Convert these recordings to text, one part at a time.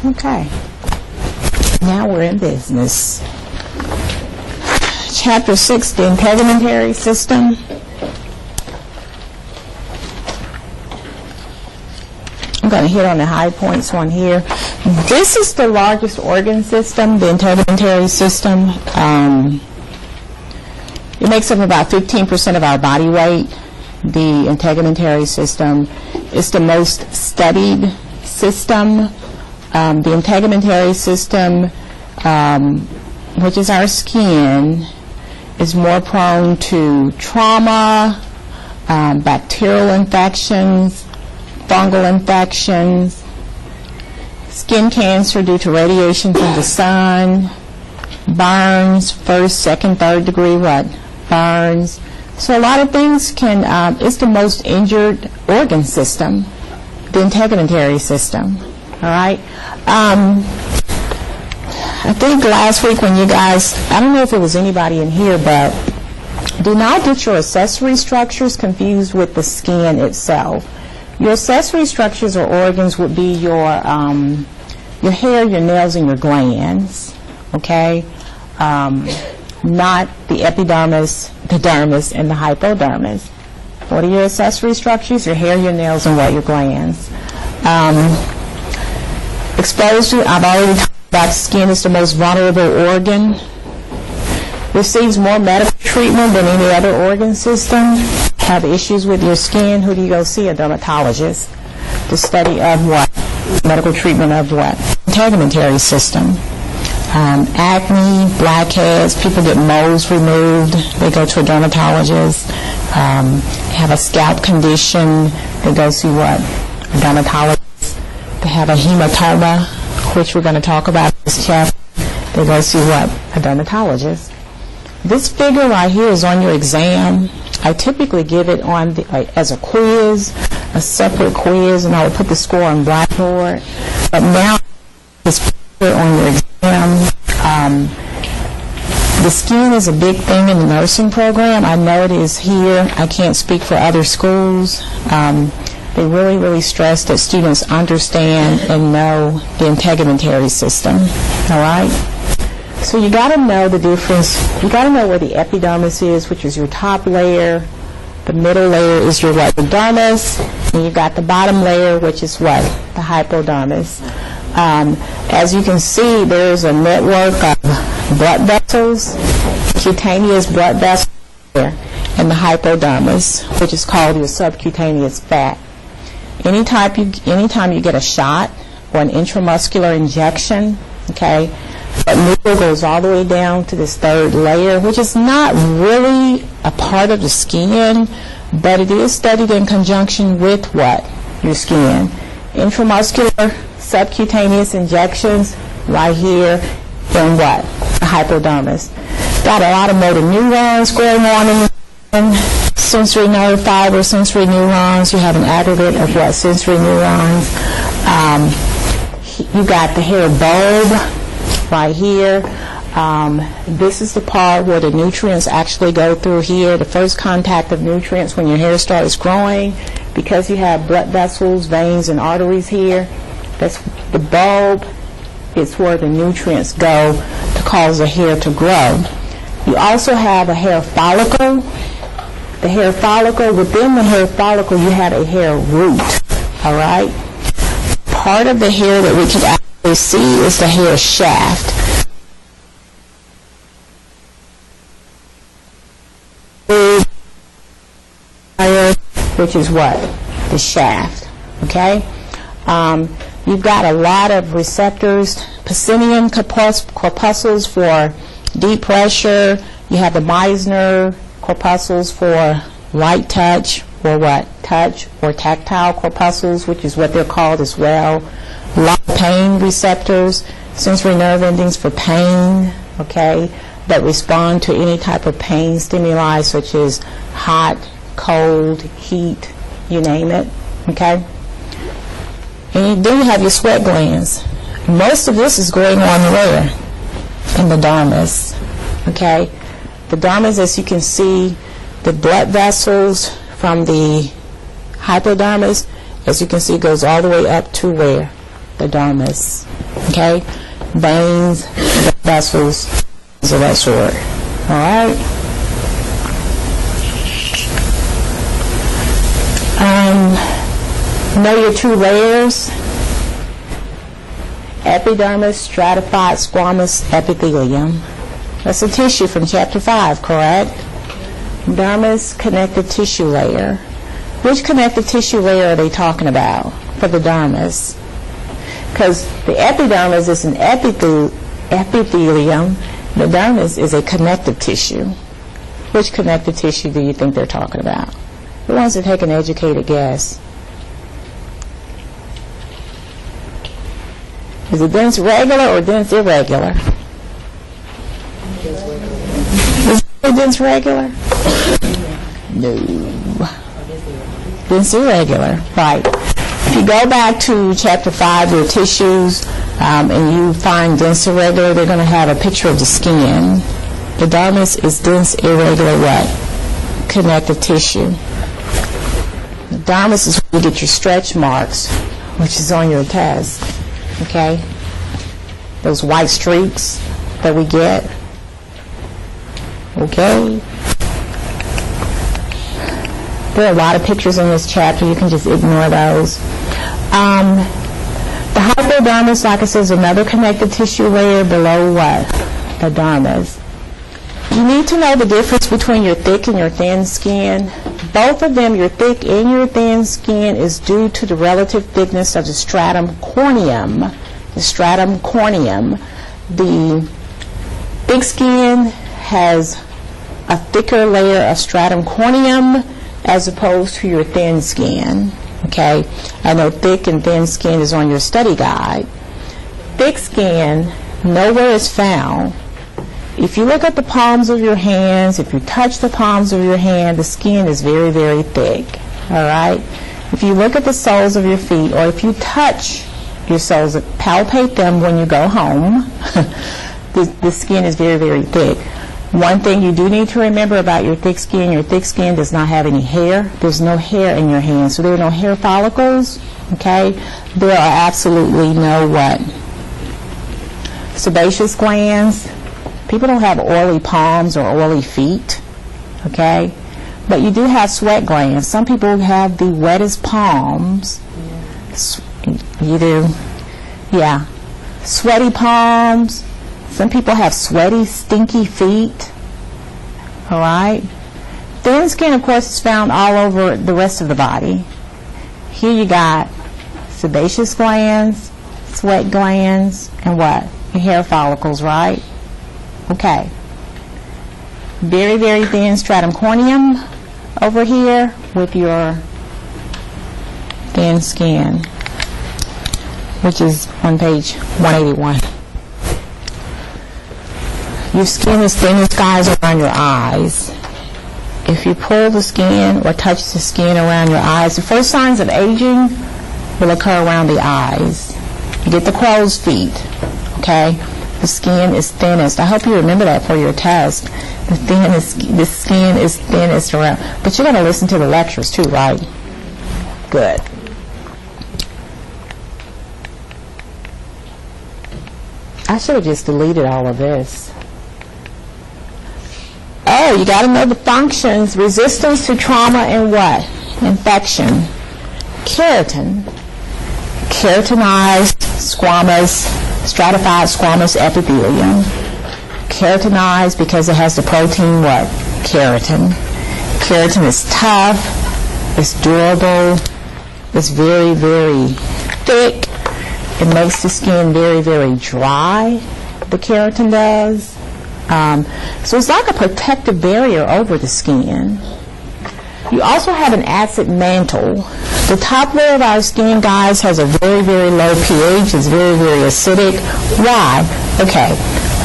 Okay. Now we're in business. Chapter 6, the integumentary system. I'm going to hit on the high points on here. This is the largest organ system, the integumentary system. It makes up about 15% of our body weight. The integumentary system is the most studied system. The integumentary system, which is our skin, is more prone to trauma, bacterial infections, fungal infections, skin cancer due to radiation from the sun, burns, first, second, third degree burns. So a lot of things can, it's the most injured organ system, the integumentary system. All right. I think last week when you guys, I don't know if it was anybody in here, but do not get your accessory structures confused with the skin itself. Your accessory structures or organs would be your hair, your nails, and your glands. Okay. Not the epidermis, the dermis, and the hypodermis. What are your accessory structures? Your hair, your nails, and what? Your glands. Exposure, I've already talked about skin is the most vulnerable organ. Receives more medical treatment than any other organ system. Have issues with your skin, who do you go see? A dermatologist. The study of what? Medical treatment of what? Integumentary system. Acne, blackheads, people get moles removed, they go to a dermatologist. Have a scalp condition, they go see what? A dermatologist. They have a hematoma, which we're going to talk about in this chapter. They go see what? A dermatologist. This figure right here is on your exam. I typically give it on as a quiz, a separate quiz, and I would put the score on Blackboard. But now this figure on your exam. The skin is a big thing in the nursing program. I know it is here. I can't speak for other schools. They really, really stress that students understand and know the integumentary system. All right? So you got to know the difference. You got to know where the epidermis is, which is your top layer. The middle layer is your what? The dermis. And you've got the bottom layer, which is what? The hypodermis. As you can see, there's a network of blood vessels, cutaneous blood vessels there, and the hypodermis, which is called your subcutaneous fat. Anytime you get a shot or an intramuscular injection, okay, that needle goes all the way down to this third layer, which is not really a part of the skin, but it is studied in conjunction with what? Your skin. Intramuscular subcutaneous injections right here in what? The hypodermis. Got a lot of motor neurons going on in the sensory nerve fiber, sensory neurons. You have an aggregate of what? Sensory neurons. You got the hair bulb right here. This is the part where the nutrients actually go through here. The first contact of nutrients when your hair starts growing, because you have blood vessels, veins, and arteries here. That's the bulb. It's where the nutrients go to cause the hair to grow. You also have a hair follicle. The hair follicle, within the hair follicle, you have a hair root. All right? Part of the hair that we can actually see is the hair shaft. Which is what? The shaft. Okay? You've got a lot of receptors, Pacinian corpuscles for deep pressure. You have the Meissner corpuscles for light touch, or what? Touch, or tactile corpuscles, which is what they're called as well. A lot of pain receptors, sensory nerve endings for pain, okay, that respond to any type of pain stimuli, such as hot, cold, heat, you name it, okay? And then you have your sweat glands. Most of this is going on where? In the dermis, okay? The dermis, as you can see, the blood vessels from the hypodermis, as you can see, goes all the way up to where? The the dermis. Okay? Veins, vessels, things of that sort. All right? Know your two layers. Epidermis, stratified squamous epithelium. That's a tissue from chapter 5, correct? Dermis, connective tissue layer. Which connective tissue layer are they talking about for the dermis? Because the epidermis is an epithelium. The dermis is a connective tissue. Which connective tissue do you think they're talking about? Who wants to take an educated guess? Is it dense regular or dense irregular? Is it dense regular? No. Dense irregular, right. If you go back to chapter 5, your tissues, and you find dense irregular, they're going to have a picture of the skin. The dermis is dense irregular what? Connective tissue. The dermis is where you get your stretch marks, which is on your test. Okay? Those white streaks that we get. Okay? There are a lot of pictures in this chapter. You can just ignore those. The hypodermis, like I said, is another connective tissue layer below what? The dermis. You need to know the difference between your thick and your thin skin. Both of them, your thick and your thin skin, is due to the relative thickness of the stratum corneum. The stratum corneum. The thick skin has a thicker layer of stratum corneum as opposed to your thin skin. Okay? I know thick and thin skin is on your study guide. Thick skin nowhere is found. If you look at the palms of your hands, if you touch the palms of your hand, the skin is very, very thick. All right? If you look at the soles of your feet, or if you touch your soles, palpate them when you go home, the skin is very, very thick. One thing you do need to remember about your thick skin does not have any hair. There's no hair in your hand, so there are no hair follicles. Okay? There are absolutely no what? Sebaceous glands. People don't have oily palms or oily feet, okay? But you do have sweat glands. Some people have the wettest palms. You do? Yeah. Sweaty palms. Some people have sweaty, stinky feet. All right? Thin skin, of course, is found all over the rest of the body. Here you got sebaceous glands, sweat glands, and what? Your hair follicles, right? Okay. Very, very thin stratum corneum over here with your thin skin, which is on page 181. Your skin is thinnest, guys, around your eyes. If you pull the skin or touch the skin around your eyes, the first signs of aging will occur around the eyes. You get the crow's feet, okay? The skin is thinnest. I hope you remember that for your test. The skin is thinnest around. But you're going to listen to the lectures too, right? Good. I should have just deleted all of this. Oh, you got to know the functions. Resistance to trauma and what? Infection. Keratin. Keratinized squamous stratified squamous epithelium. Keratinized because it has the protein what? Keratin. Keratin is tough, it's durable, it's very, very thick. It makes the skin very, very dry, the keratin does. So it's like a protective barrier over the skin. You also have an acid mantle. The top layer of our skin, guys, has a very, very low pH. It's very, very acidic. Why? Okay.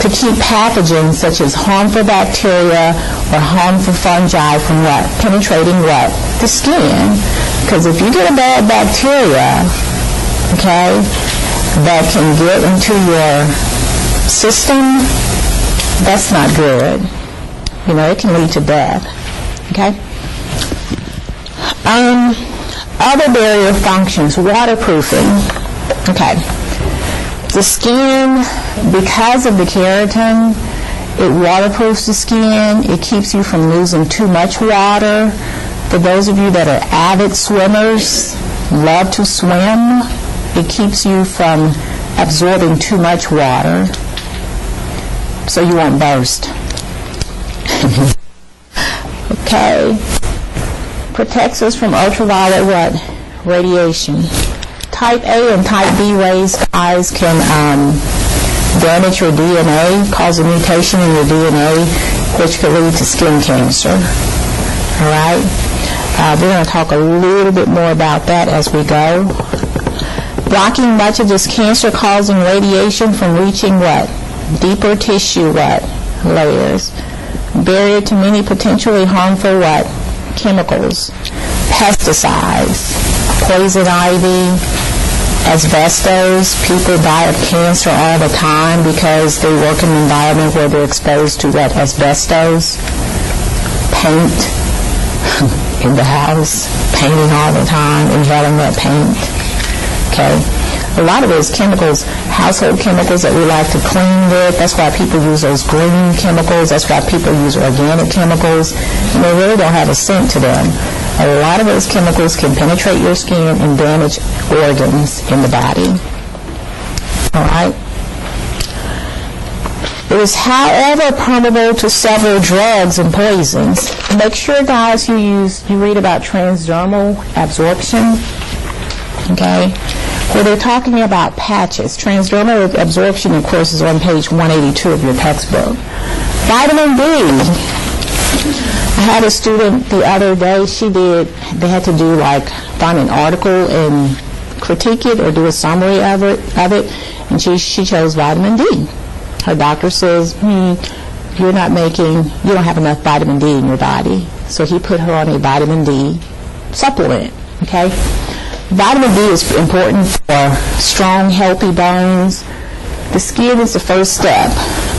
To keep pathogens such as harmful bacteria or harmful fungi from what? Penetrating what? The skin. Because if you get a bad bacteria, okay, that can get into your system, that's not good. You know, it can lead to death. Okay? Other barrier functions, waterproofing. Okay. The skin, because of the keratin, it waterproofs the skin. It keeps you from losing too much water. For those of you that are avid swimmers, love to swim, it keeps you from absorbing too much water, so you won't burst. Okay. Protects us from ultraviolet what? Radiation. Type A and type B rays, guys, can damage your DNA, cause a mutation in your DNA, which could lead to skin cancer. All right? We're going to talk a little bit more about that as we go. Blocking much of this cancer-causing radiation from reaching what? Deeper tissue what? Layers. Barrier to many potentially harmful what? Chemicals. Pesticides. Poison ivy. Asbestos. People die of cancer all the time because they work in an environment where they're exposed to what? Asbestos. Paint in the house. Painting all the time. Inhaling that paint. Okay. A lot of those chemicals, household chemicals that we like to clean with, that's why people use those green chemicals, that's why people use organic chemicals, and they really don't have a scent to them. A lot of those chemicals can penetrate your skin and damage organs in the body. All right? It is, however, permeable to several drugs and poisons. Make sure, guys, you read about transdermal absorption. Okay? Where they're talking about patches. Transdermal absorption, of course, is on page 182 of your textbook. Vitamin D. I had a student the other day, they had to do find an article and critique it or do a summary of it, and she chose vitamin D. Her doctor says, you don't have enough vitamin D in your body. So he put her on a vitamin D supplement, okay? Vitamin D is important for strong, healthy bones. The skin is the first step,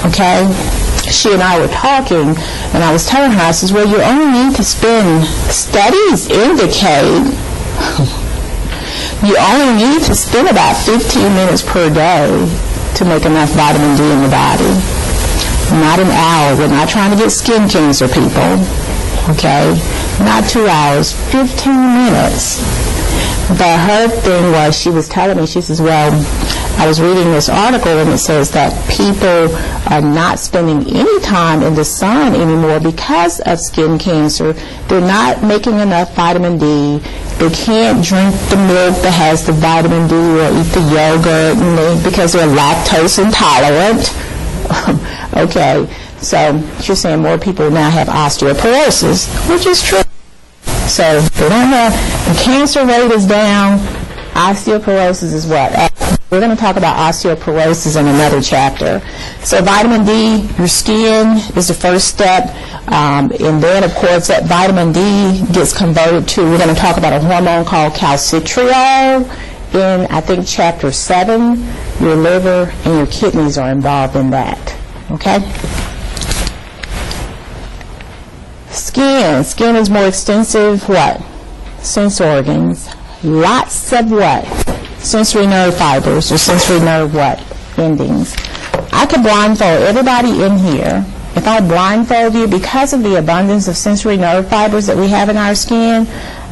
okay? She and I were talking, and I was telling her, I says, well, you only need to spend, studies indicate, you only need to spend about 15 minutes per day to make enough vitamin D in the body. Not an hour. We're not trying to get skin cancer, people, okay? Not 2 hours, 15 minutes. But her thing was, she was telling me, she says, well, I was reading this article and it says that people are not spending any time in the sun anymore because of skin cancer. They're not making enough vitamin D. They can't drink the milk that has the vitamin D or eat the yogurt because they're lactose intolerant. Okay, so she's saying more people now have osteoporosis, which is true. So they don't have, the cancer rate is down, osteoporosis is what? We're going to talk about osteoporosis in another chapter. So vitamin D, your skin is the first step, and then of course that vitamin D gets converted to, we're going to talk about a hormone called calcitriol in, I think, chapter 7. Your liver and your kidneys are involved in that, okay? Skin is more extensive, what? Sense organs. Lots of what? Sensory nerve fibers, or sensory nerve what? Endings. I could blindfold everybody in here. If I blindfold you, because of the abundance of sensory nerve fibers that we have in our skin,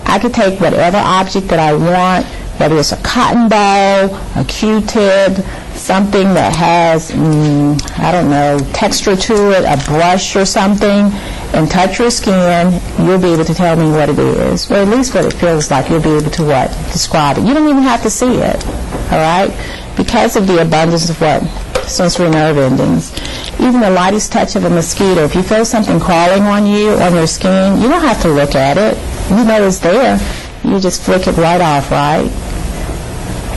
I could take whatever object that I want, whether it's a cotton ball, a Q-tip, something that has, I don't know, texture to it, a brush or something, and touch your skin, you'll be able to tell me what it is, or at least what it feels like. You'll be able to what? Describe it. You don't even have to see it, all right? Because of the abundance of what? Sensory nerve endings. Even the lightest touch of a mosquito, if you feel something crawling on you, on your skin, you don't have to look at it. You know it's there. You just flick it right off, right?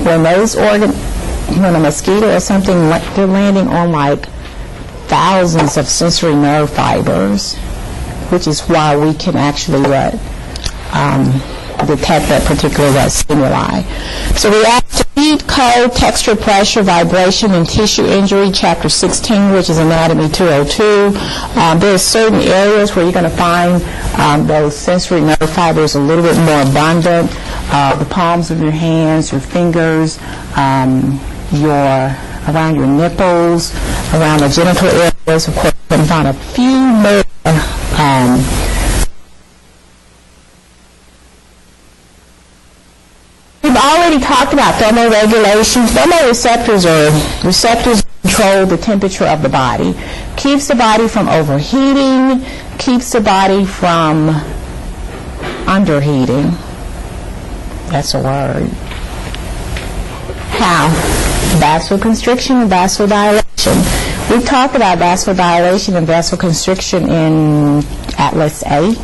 When a mosquito or something, they're landing on thousands of sensory nerve fibers, which is why we can actually detect that particular stimuli. So we have to heat, cold, texture, pressure, vibration, and tissue injury, chapter 16, which is anatomy 202. There are certain areas where you're going to find those sensory nerve fibers a little bit more abundant. The palms of your hands, your fingers, your around your nipples, around the genital areas. Of course, you can find a few more we've already talked about thermoregulation. Thermoreceptors are receptors that control the temperature of the body. Keeps the body from overheating, keeps the body from underheating. That's a word. How? Vasoconstriction and vasodilation. We've talked about vasodilation and vasoconstriction in Atlas A.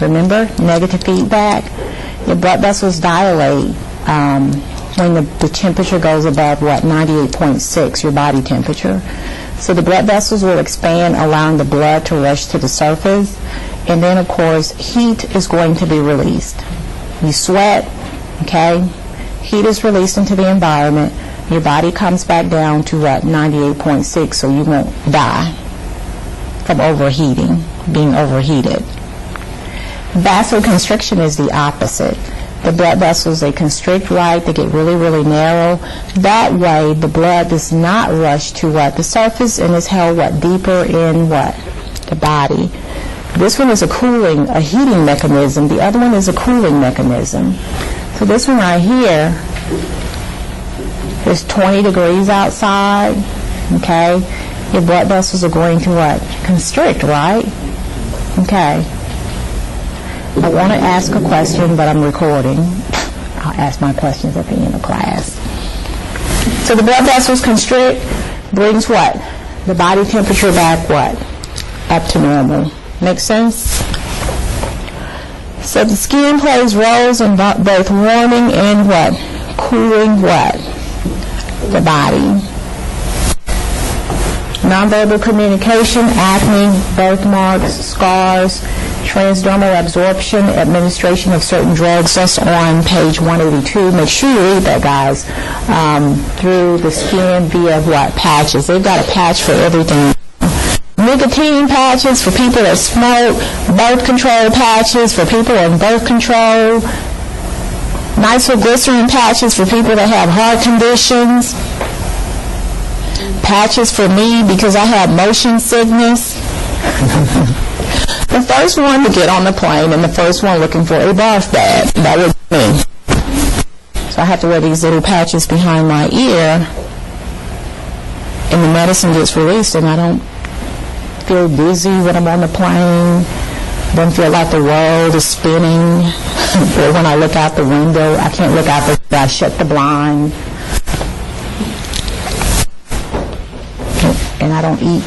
Remember? Negative feedback. Your blood vessels dilate when the temperature goes above, 98.6, your body temperature. So the blood vessels will expand, allowing the blood to rush to the surface. And then, of course, heat is going to be released. You sweat, okay? Heat is released into the environment. Your body comes back down to 98.6, so you won't die from overheating, being overheated. Vasoconstriction is the opposite. The blood vessels, they constrict right, they get really, really narrow. That way, the blood does not rush to the surface and is held deeper in the body. This one is a heating mechanism. The other one is a cooling mechanism. So this one right here, it's 20 degrees outside, okay? Your blood vessels are going to constrict, right? Okay. I want to ask a question, but I'm recording. I'll ask my questions at the end of class. So the blood vessels constrict, brings the body temperature back up to normal. Make sense? So the skin plays roles in both warming and cooling the body. Nonverbal communication, acne, birthmarks, scars, transdermal absorption, administration of certain drugs. That's on page 182. Make sure you read that, guys. Through the skin via patches. They've got a patch for everything. Nicotine patches for people that smoke, birth control patches for people on birth control, nitroglycerin patches for people that have heart conditions, patches for me because I have motion sickness. The first one to get on the plane and the first one looking for a bath bag, that was me. So I have to wear these little patches behind my ear, and the medicine gets released, and I don't feel dizzy when I'm on the plane. Don't feel like the world is spinning. Or when I look out the window, I can't look out the window. I shut the blind. And I don't eat.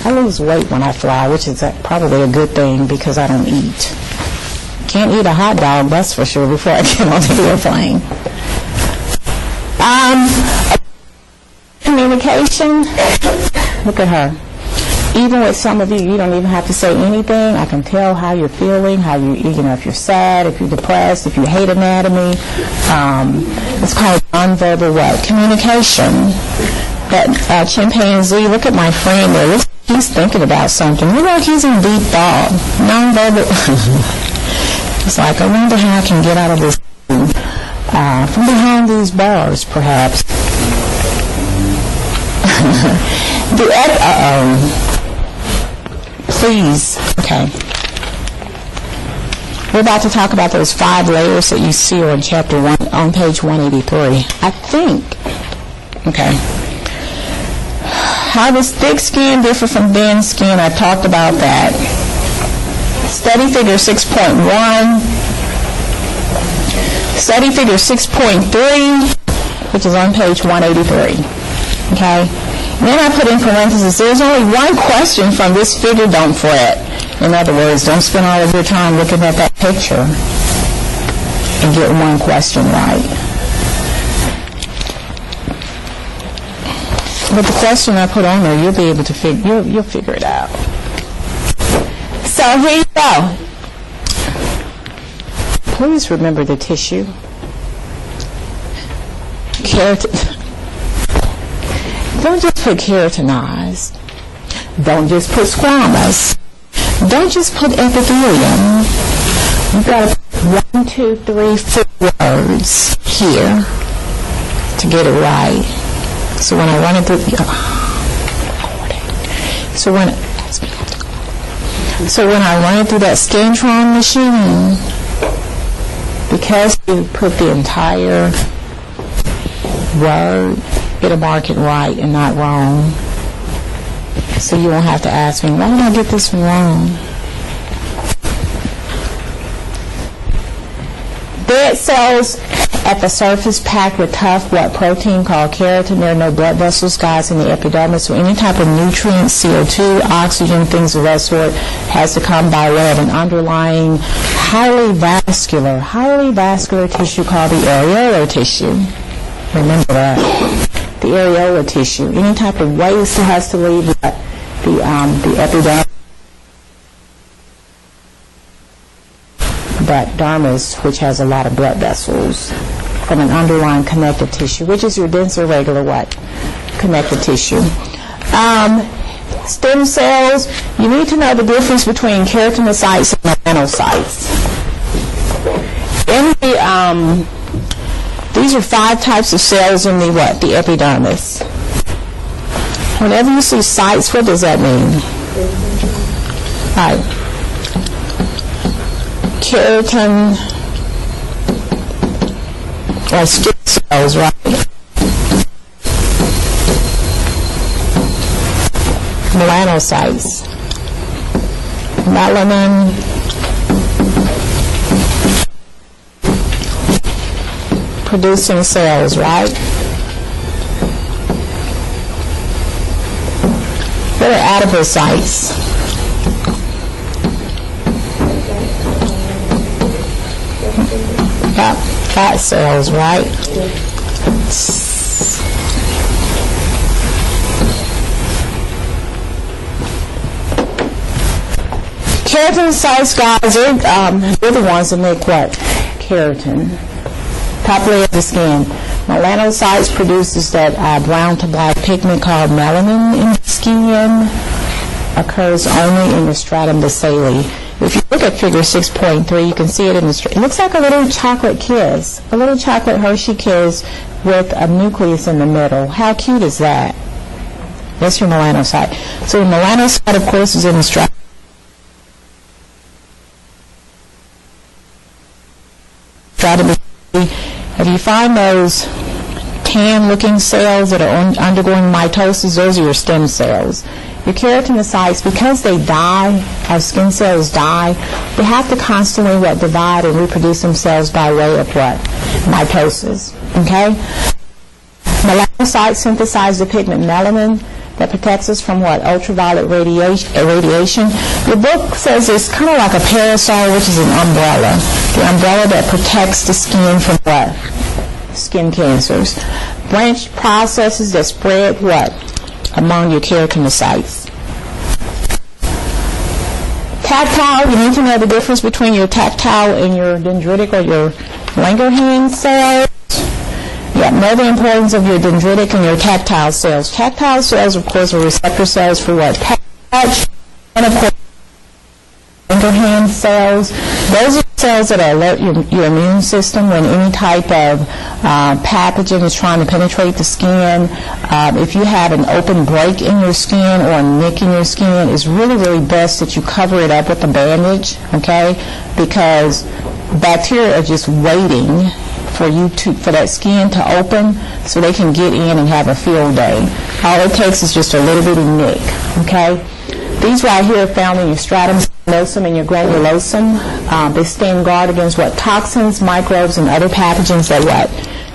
I lose weight when I fly, which is probably a good thing because I don't eat. Can't eat a hot dog, that's for sure, before I get on the airplane. Communication. Look at her. Even with some of you, you don't even have to say anything. I can tell how you're feeling, if you're sad, if you're depressed, if you hate anatomy. It's called nonverbal communication. That chimpanzee, look at my friend there. He's thinking about something. Look like he's in deep thought. Nonverbal. It's like, I wonder how I can get out of this from behind these bars, perhaps. Please. Okay. We're about to talk about those 5 layers that you see on chapter 1 on page 183. I think. Okay. How does thick skin differ from thin skin? I talked about that. Study figure 6.1. Study figure 6.3, which is on page 183. Okay? And then I put in parentheses, there's only one question from this figure, don't fret. In other words, don't spend all of your time looking at that picture and get one question right. But the question I put on there, you'll be able to you'll figure it out. So here you go. Please remember the tissue. Don't just put keratinized. Don't just put squamous. Don't just put epithelium. You've got to put 1, 2, 3, 4 words here to get it right. So when I run it through, so when I run it through that Scantron machine, because you put the entire word, it'll mark it right and not wrong. So you won't have to ask me, why did I get this wrong? Dead cells at the surface packed with tough, what protein called keratin. There are no blood vessels, guys, in the epidermis, so any type of nutrients, CO2, oxygen, things of that sort, has to come by way of an underlying highly vascular tissue called the areolar tissue. Remember that. The areolar tissue. Any type of waste has to leave the epidermis. But dermis, which has a lot of blood vessels, from an underlying connective tissue, which is your dense irregular what? Connective tissue. Stem cells, you need to know the difference between keratinocytes and melanocytes. These are 5 types of cells in the what? The epidermis. Whenever you see cytes, what does that mean? All right. Keratin, or skin cells, right? Melanocytes. Melanin. Producing cells, right? What are adipocytes? Fat cells, right? Keratinocytes, guys, they're the ones that make what? Keratin. Top layer of the skin. Melanocytes produces that brown to black pigment called melanin in the skin. Occurs only in the stratum basale. If you look at figure 6.3, you can see it in the it looks like a little chocolate kiss, a little chocolate Hershey kiss with a nucleus in the middle. How cute is that? That's your melanocyte. So the melanocyte, of course, is in the stratum. If you find those tan-looking cells that are undergoing mitosis, those are your stem cells. Your keratinocytes, because they die, our skin cells die, they have to constantly divide and reproduce themselves by way of what? Mitosis. Okay? Melanocytes synthesize the pigment melanin that protects us from what? Ultraviolet radiation. Your book says it's kind of like a parasol, which is an umbrella. The umbrella that protects the skin from what? Skin cancers. Branch processes that spread what? Among your keratinocytes. Tactile, you need to know the difference between your tactile and your dendritic or your Langerhans cells. Yeah, know the importance of your dendritic and your tactile cells. Tactile cells, of course, are receptor cells for what? Touch. And of course, Langerhans cells. Those are cells that alert your immune system when any type of pathogen is trying to penetrate the skin. If you have an open break in your skin or a nick in your skin, it's really, really best that you cover it up with a bandage, okay? Because bacteria are just waiting for that skin to open so they can get in and have a field day. All it takes is just a little bitty nick, okay? These right here are found in your stratum spinosum and your granulosum. They stand guard against what? Toxins, microbes, and other pathogens that what?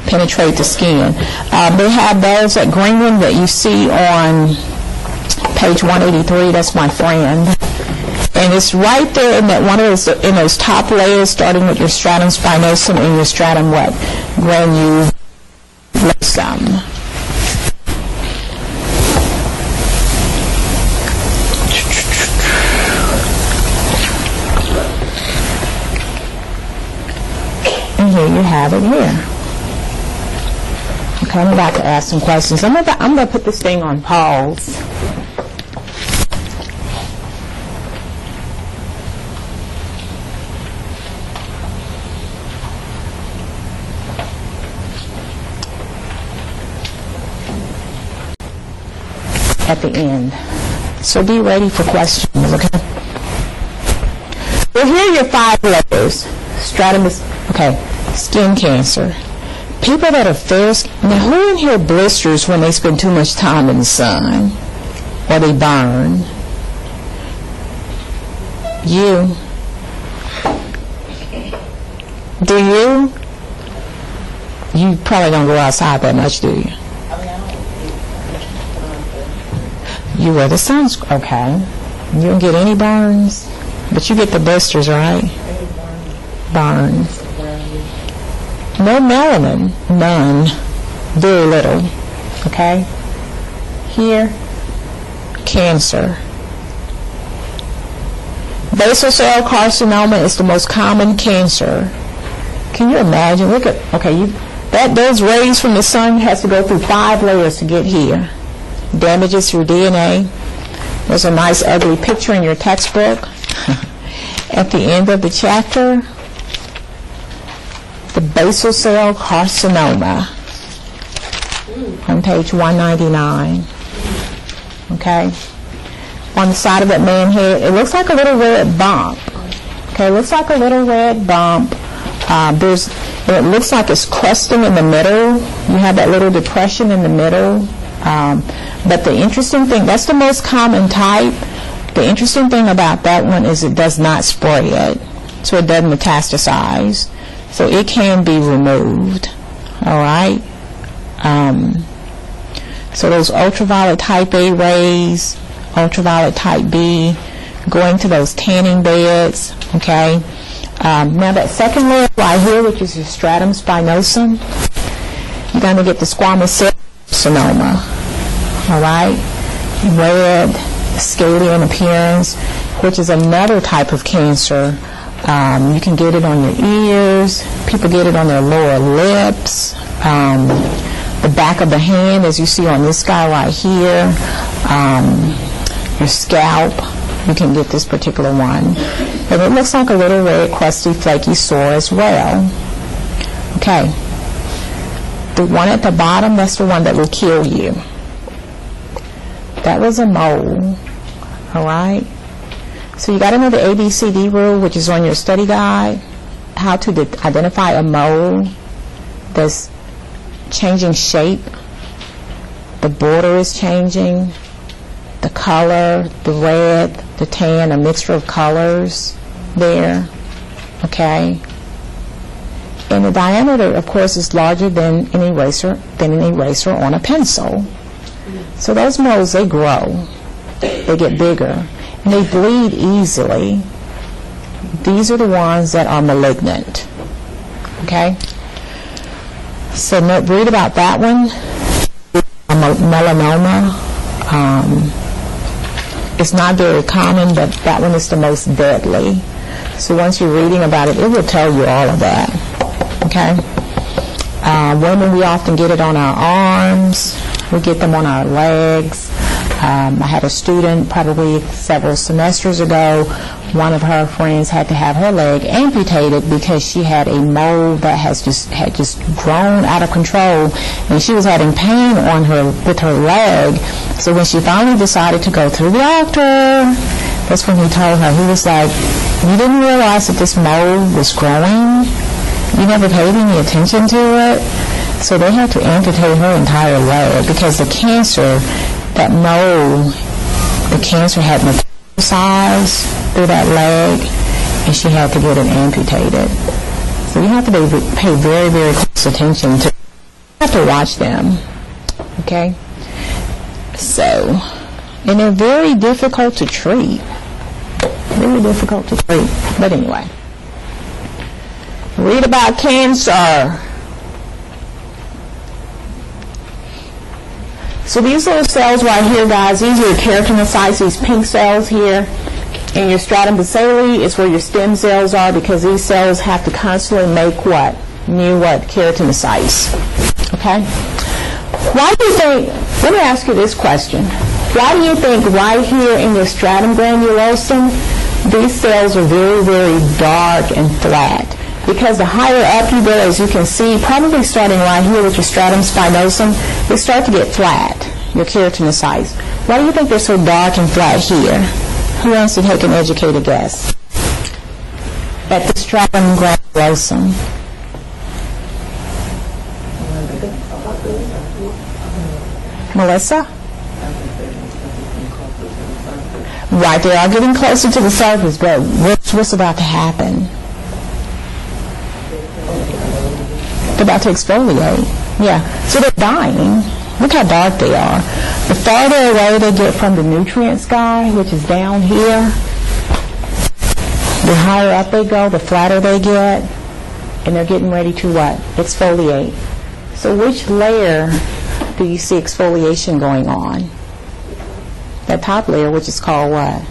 Penetrate the skin. They have those at Greenland that you see on page 183. That's my friend. And it's right there in that one of those, in those top layers, starting with your stratum spinosum and your stratum what? Granulosum. And here you have it here. Okay, I'm about to ask some questions. I'm going to put this thing on pause. at the end. So be ready for questions, okay? Well, here are your 5 layers. Stratum is, okay, skin cancer. People that are fair skin. Now, who in here blisters when they spend too much time in the sun? Or they burn? You. Do you? You probably don't go outside that much, do you? You wear the sunscreen, okay. You don't get any burns, but you get the blisters, right? Burns. No melanin, none, very little, okay? Here, cancer. Basal cell carcinoma is the most common cancer. Can you imagine? Look at, okay, those rays from the sun has to go through 5 layers to get here. Damages through DNA. There's a nice ugly picture in your textbook at the end of the chapter. The basal cell carcinoma on page 199. Okay? On the side of that man's head, it looks like a little red bump. Okay, it looks like a little red bump. It looks like it's crusting in the middle. You have that little depression in the middle. But the interesting thing, that's the most common type. The interesting thing about that one is it does not spread, so it doesn't metastasize. So it can be removed. All right? So those ultraviolet type A rays, ultraviolet type B, going to those tanning beds, okay? Now that second layer right here, which is your stratum spinosum, you're going to get the squamous cell carcinoma, all right? Red, scaly in appearance, which is another type of cancer. You can get it on your ears. People get it on their lower lips, the back of the hand, as you see on this guy right here, your scalp. You can get this particular one. And it looks like a little red, crusty, flaky sore as well. Okay. The one at the bottom, that's the one that will kill you. That was a mole. All right? So you got to know the ABCD rule, which is on your study guide, how to identify a mole that's changing shape. The border is changing. The color, the red, the tan, a mixture of colors there, okay? And the diameter, of course, is larger than an eraser on a pencil. So those moles, they grow, they get bigger, and they bleed easily. These are the ones that are malignant, okay? So read about that one, melanoma. It's not very common, but that one is the most deadly. So once you're reading about it, it will tell you all of that. Okay? Women, we often get it on our arms. We get them on our legs. I had a student probably several semesters ago. One of her friends had to have her leg amputated because she had a mole that had just grown out of control, and she was having pain on her with her leg. So when she finally decided to go to the doctor, that's when he told her, he was like, "You didn't realize that this mole was growing? You never paid any attention to it?" So they had to amputate her entire leg because the cancer, that mole, the cancer had metastasized through that leg, and she had to get it amputated. So you have to pay very, very close attention to. You have to watch them, okay? So, and they're very difficult to treat. Very difficult to treat. But anyway, read about cancer. So these little cells right here, guys, these are your keratinocytes, these pink cells here. And your stratum basale is where your stem cells are, because these cells have to constantly make what? New what? Keratinocytes. Okay? Why do you think, let me ask you this question. Why do you think right here in your stratum granulosum, these cells are very, very dark and flat? Because the higher up you go, as you can see, probably starting right here with your stratum spinosum, they start to get flat. your keratinocytes. Why do you think they're so dark and flat here? Who wants to take an educated guess? At the stratum granulosum. Melissa? Right, they are getting closer to the surface, but what's about to happen? They're about to exfoliate. Yeah, so they're dying. Look how dark they are. The farther away they get from the nutrient sky, which is down here, the higher up they go, the flatter they get, and they're getting ready to what? Exfoliate. So which layer do you see exfoliation going on? That top layer, which is called what?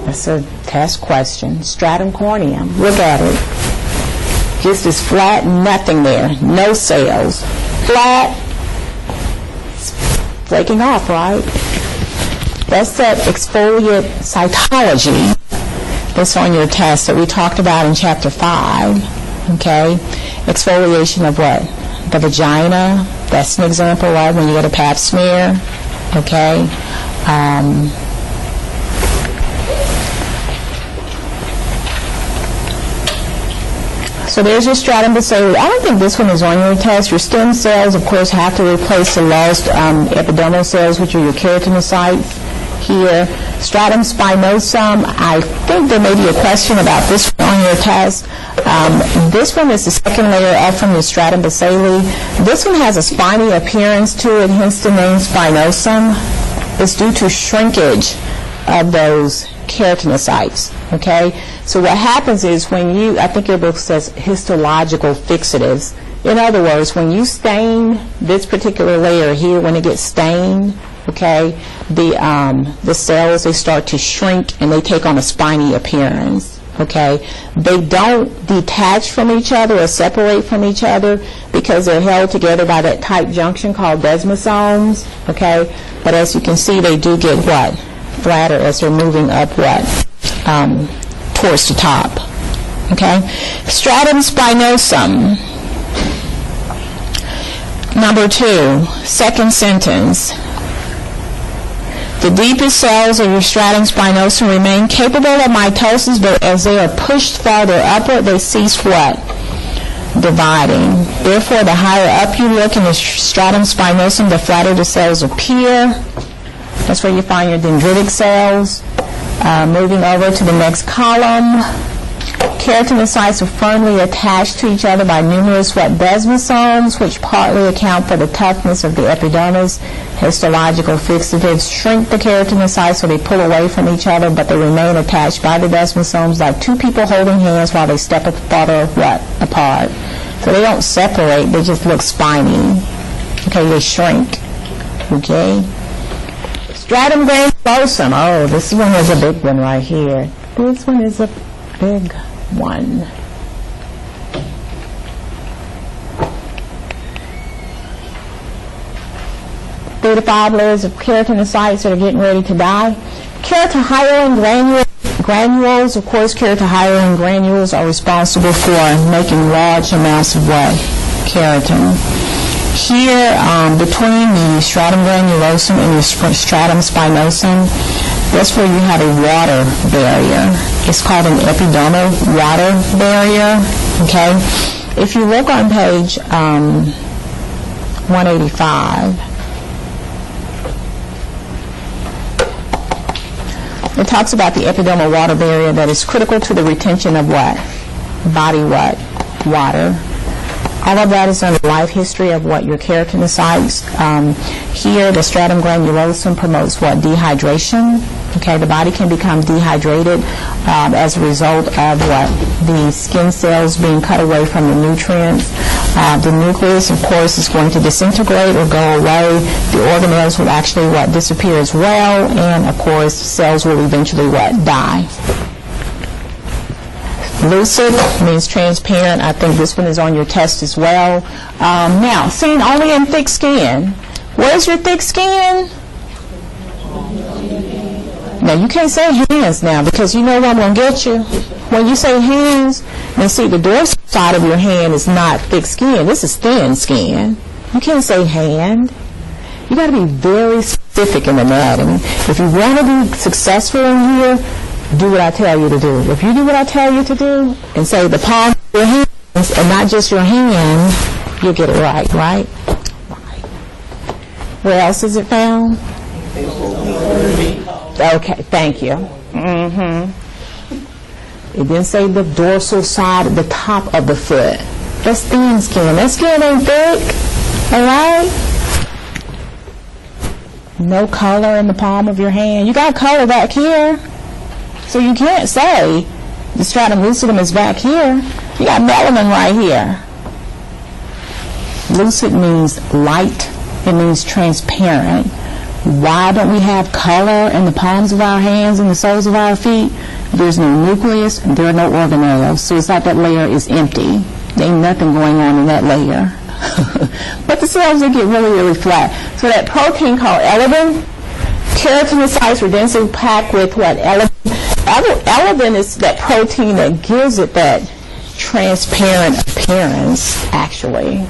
That's a test question. Stratum corneum. Look at it. Just as flat, nothing there. No cells. Flat. It's flaking off, right? That's that exfoliate cytology that's on your test that we talked about in Chapter 5. Okay? Exfoliation of what? The vagina. That's an example, right? When you get a pap smear. Okay? So there's your stratum basale. I don't think this one is on your test. Your stem cells, of course, have to replace the lost epidermal cells, which are your keratinocytes here. Stratum spinosum, I think there may be a question about this one on your test. This one is the second layer up from the stratum basale. This one has a spiny appearance to it, hence the name spinosum. It's due to shrinkage of those keratinocytes, okay? So what happens is when you, I think your book says histological fixatives. In other words, when you stain this particular layer here, when it gets stained, okay, the cells, they start to shrink and they take on a spiny appearance, okay? They don't detach from each other or separate from each other because they're held together by that tight junction called desmosomes, okay? But as you can see, they do get what? Flatter as they're moving up what? Towards the top, okay? Stratum spinosum. Number 2, second sentence. The deepest cells of your stratum spinosum remain capable of mitosis, but as they are pushed farther upward, they cease what? Dividing. Therefore, the higher up you look in the stratum spinosum, the flatter the cells appear. That's where you find your dendritic cells. Moving over to the next column. Keratinocytes are firmly attached to each other by numerous what? Desmosomes, which partly account for the toughness of the epidermis. Histological fixatives shrink the keratinocytes so they pull away from each other, but they remain attached by the desmosomes like two people holding hands while they step farther what? Apart. So they don't separate, they just look spiny. Okay, they shrink. Okay. Stratum granulosum. Oh, this one is a big one right here. This one is a big one. Three to 5 layers of keratinocytes that are getting ready to die. Keratohyaline granules, of course, keratohyaline granules are responsible for making large amounts of what? Keratin. Here, between the stratum granulosum and the stratum spinosum, that's where you have a water barrier. It's called an epidermal water barrier, okay? If you look on page 185, it talks about the epidermal water barrier that is critical to the retention of what? Body what? Water. All of that is under life history of what your keratinocytes. Here, the stratum granulosum promotes what? Dehydration. Okay, the body can become dehydrated as a result of what? The skin cells being cut away from the nutrients. The nucleus, of course, is going to disintegrate or go away. The organelles will actually what? Disappear as well, and of course, cells will eventually what? Die. Lucid means transparent. I think this one is on your test as well. Now, seen only in thick skin. Where's your thick skin? Now, you can't say hands now because you know what I'm going to get you. When you say hands, now see, the dorsal side of your hand is not thick skin. This is thin skin. You can't say hand. You got to be very specific in anatomy. If you want to be successful in here, do what I tell you to do. If you do what I tell you to do and say the palm of your hands and not just your hand, you'll get it right, right? Right. Where else is it found? Okay, thank you. It didn't say the dorsal side, the top of the foot. That's thin skin. That skin ain't thick, all right? No color in the palm of your hand. You got color back here. So you can't say the stratum lucidum is back here. You got melanin right here. Lucid means light. It means transparent. Why don't we have color in the palms of our hands and the soles of our feet? There's no nucleus, and there are no organelles. So it's like that layer is empty. There ain't nothing going on in that layer. But the cells, they get really, really flat. So that protein called elevin, keratinocytes were densely packed with what? Elevin. Elevin is that protein that gives it that transparent appearance, actually.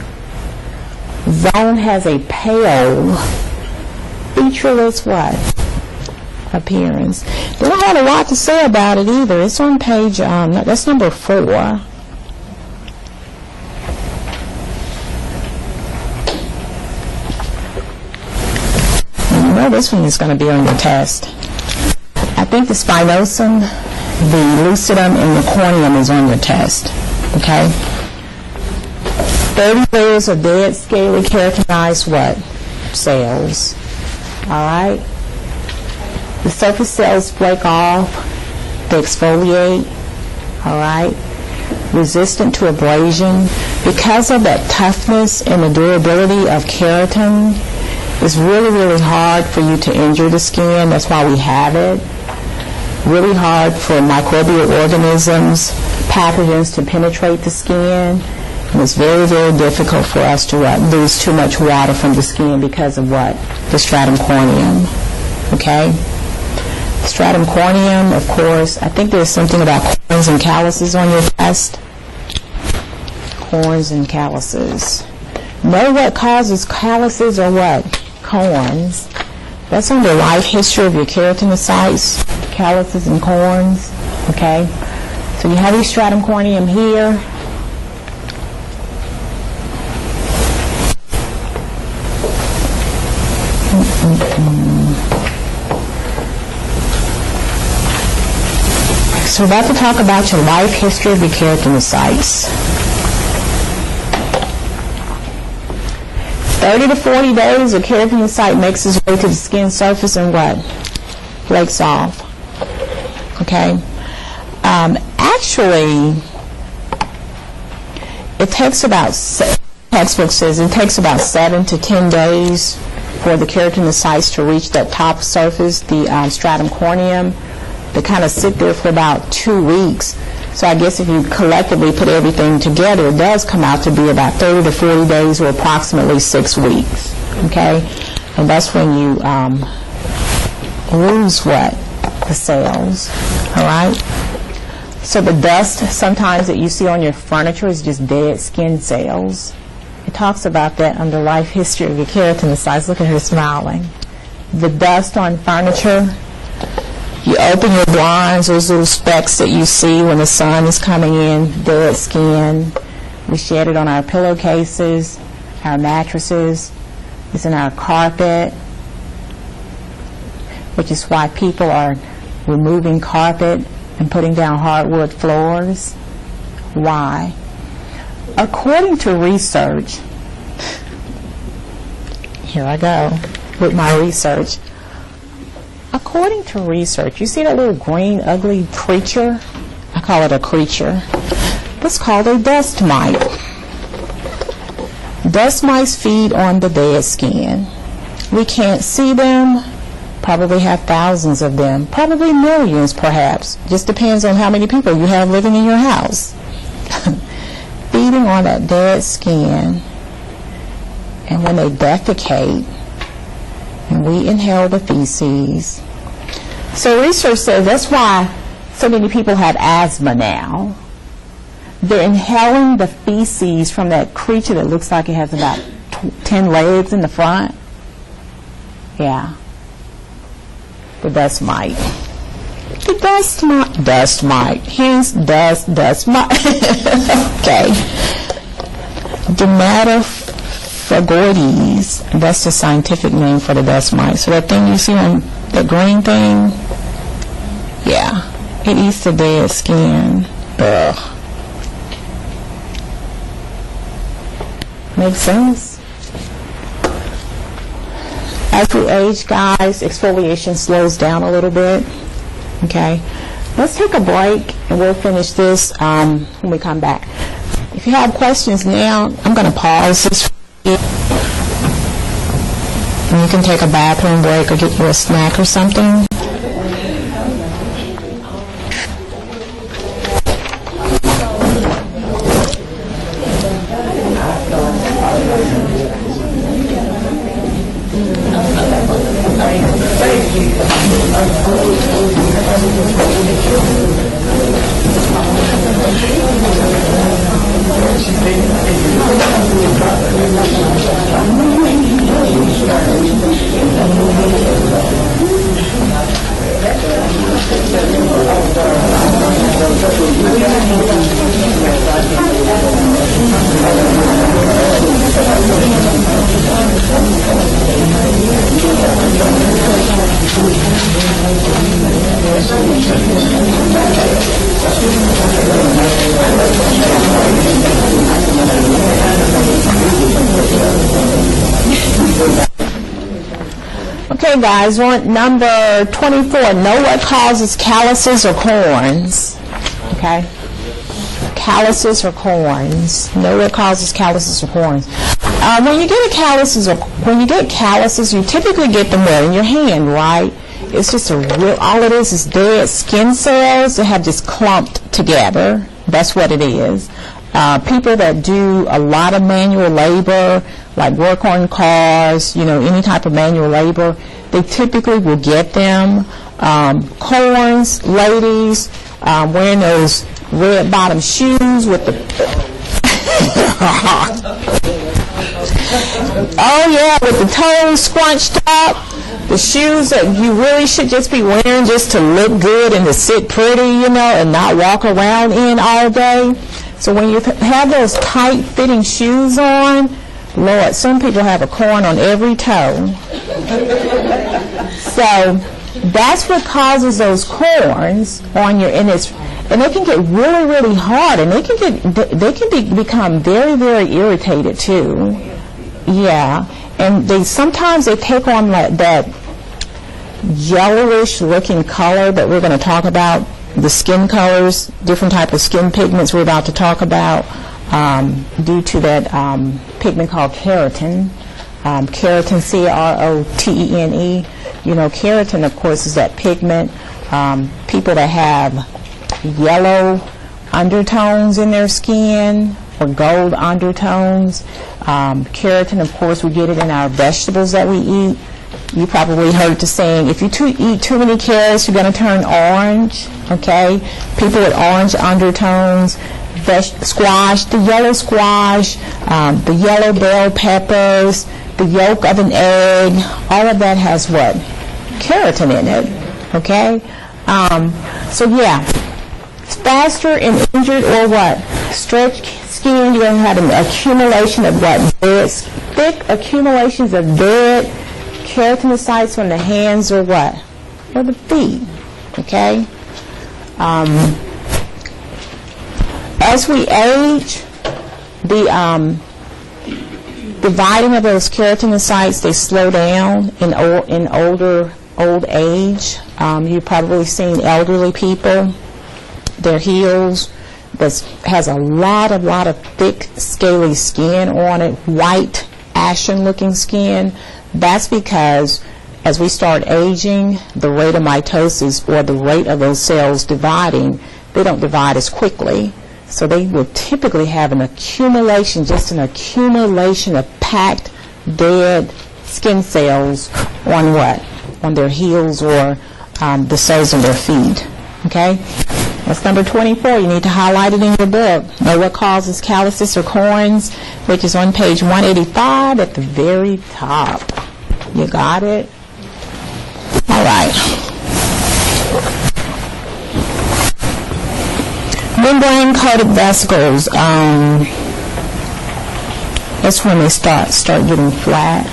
Zone has a pale, featureless what? Appearance. They don't have a lot to say about it either. It's on page, that's number 4. And you know this one is going to be on your test. I think the spinosum, the lucidum, and the corneum is on your test. Okay? 30 layers of dead, scaly, keratinized what? Cells. All right? The surface cells flake off. They exfoliate. All right? Resistant to abrasion. Because of that toughness and the durability of keratin, it's really, really hard for you to injure the skin. That's why we have it. Really hard for microbial organisms, pathogens to penetrate the skin. And it's very, very difficult for us to lose too much water from the skin because of what? The stratum corneum. Okay? Stratum corneum, of course, I think there's something about corns and calluses on your test. Corns and calluses. Know what causes calluses or what? Corns. That's on the life history of your keratinocytes, calluses and corns. Okay? So you have your stratum corneum here. So we're about to talk about your life history of your keratinocytes. 30 to 40 days, a keratinocyte makes its way to the skin surface and what? Flakes off. Okay? Actually, it takes about, textbook says it takes about 7 to 10 days for the keratinocytes to reach that top surface, the stratum corneum. They kind of sit there for about 2 weeks. So I guess if you collectively put everything together, it does come out to be about 30 to 40 days or approximately 6 weeks. Okay? And that's when you lose what? The cells. All right? So the dust sometimes that you see on your furniture is just dead skin cells. It talks about that under life history of your keratinocytes. Look at her smiling. The dust on furniture. You open your blinds, those little specks that you see when the sun is coming in, dead skin. We shed it on our pillowcases, our mattresses. It's in our carpet, which is why people are removing carpet and putting down hardwood floors. Why? According to research, here I go with my research. According to research, you see that little green, ugly creature? I call it a creature. It's called a dust mite. Dust mites feed on the dead skin. We can't see them. Probably have thousands of them. Probably millions, perhaps. Just depends on how many people you have living in your house. Feeding on that dead skin. And when they defecate, and we inhale the feces. So research says that's why so many people have asthma now. They're inhaling the feces from that creature that looks like it has about 10 legs in the front. Yeah. The dust mite. The dust mite. Dust mite. Hence, dust mite. Okay. Dermatophagoides. That's the scientific name for the dust mite. So that thing you see on the green thing, yeah, it eats the dead skin. Ugh. Makes sense? As we age, guys, exfoliation slows down a little bit. Okay? Let's take a break, and we'll finish this when we come back. If you have questions now, I'm going to pause this for you. And you can take a bathroom break or get you a snack or something. Okay, guys, on number 24, know what causes calluses or corns. Okay? Calluses or corns. Know what causes calluses or corns. When you get calluses, you typically get them where in your hand, right? It's just all it is dead skin cells that have just clumped together. That's what it is. People that do a lot of manual labor, like work on cars, any type of manual labor, they typically will get them. Corns, ladies, wearing those red bottom shoes with the oh yeah, with the toes scrunched up, the shoes that you really should just be wearing just to look good and to sit pretty, and not walk around in all day. So when you have those tight fitting shoes on, Lord, some people have a corn on every toe. So that's what causes those corns on your, and they can get really, really hard, and they can become very, very irritated too. Yeah, and sometimes they take on that yellowish looking color that we're going to talk about. The skin colors, different type of skin pigments we're about to talk about, due to that pigment called keratin. Keratin, C-R-O-T-E-N-E. Keratin, of course, is that pigment. People that have yellow undertones in their skin or gold undertones. Keratin, of course, we get it in our vegetables that we eat. You probably heard the saying, if you eat too many carrots, you're going to turn orange, okay? People with orange undertones, squash, the yellow squash, the yellow bell peppers, the yolk of an egg, all of that has what? Keratin in it, okay? So yeah, faster and injured or what? Stretched skin, you're going to have an accumulation of what? Thick accumulations of dead keratinocytes on the hands or what? Or the feet, okay? As we age, the dividing of those keratinocytes, they slow down in old age. You've probably seen elderly people, their heels that has a lot of thick, scaly skin on it, white, ashen-looking skin. That's because as we start aging, the rate of mitosis, or the rate of those cells dividing, they don't divide as quickly. So they will typically have an accumulation of packed, dead skin cells on what? On their heels or the soles of their feet. Okay? That's number 24. You need to highlight it in your book. Know what causes calluses or corns, which is on page 185 at the very top. You got it? All right. Membrane-coated vesicles. That's when they start getting flat.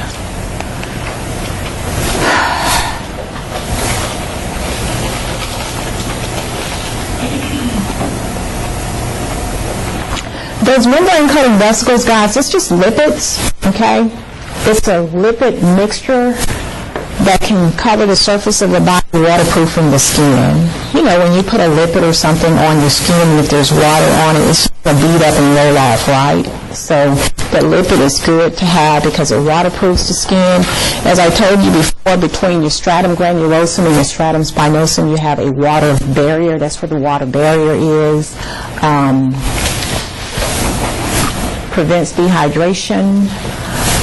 Those membrane-coated vesicles, guys, it's just lipids, okay? It's a lipid mixture that can cover the surface of the body, waterproofing the skin. You know, when you put a lipid or something on your skin, and if there's water on it, it's going to bead up and roll off, right? So the lipid is good to have because it waterproofs the skin. As I told you before, between your stratum granulosum and your stratum spinosum, you have a water barrier. That's where the water barrier is. Prevents dehydration.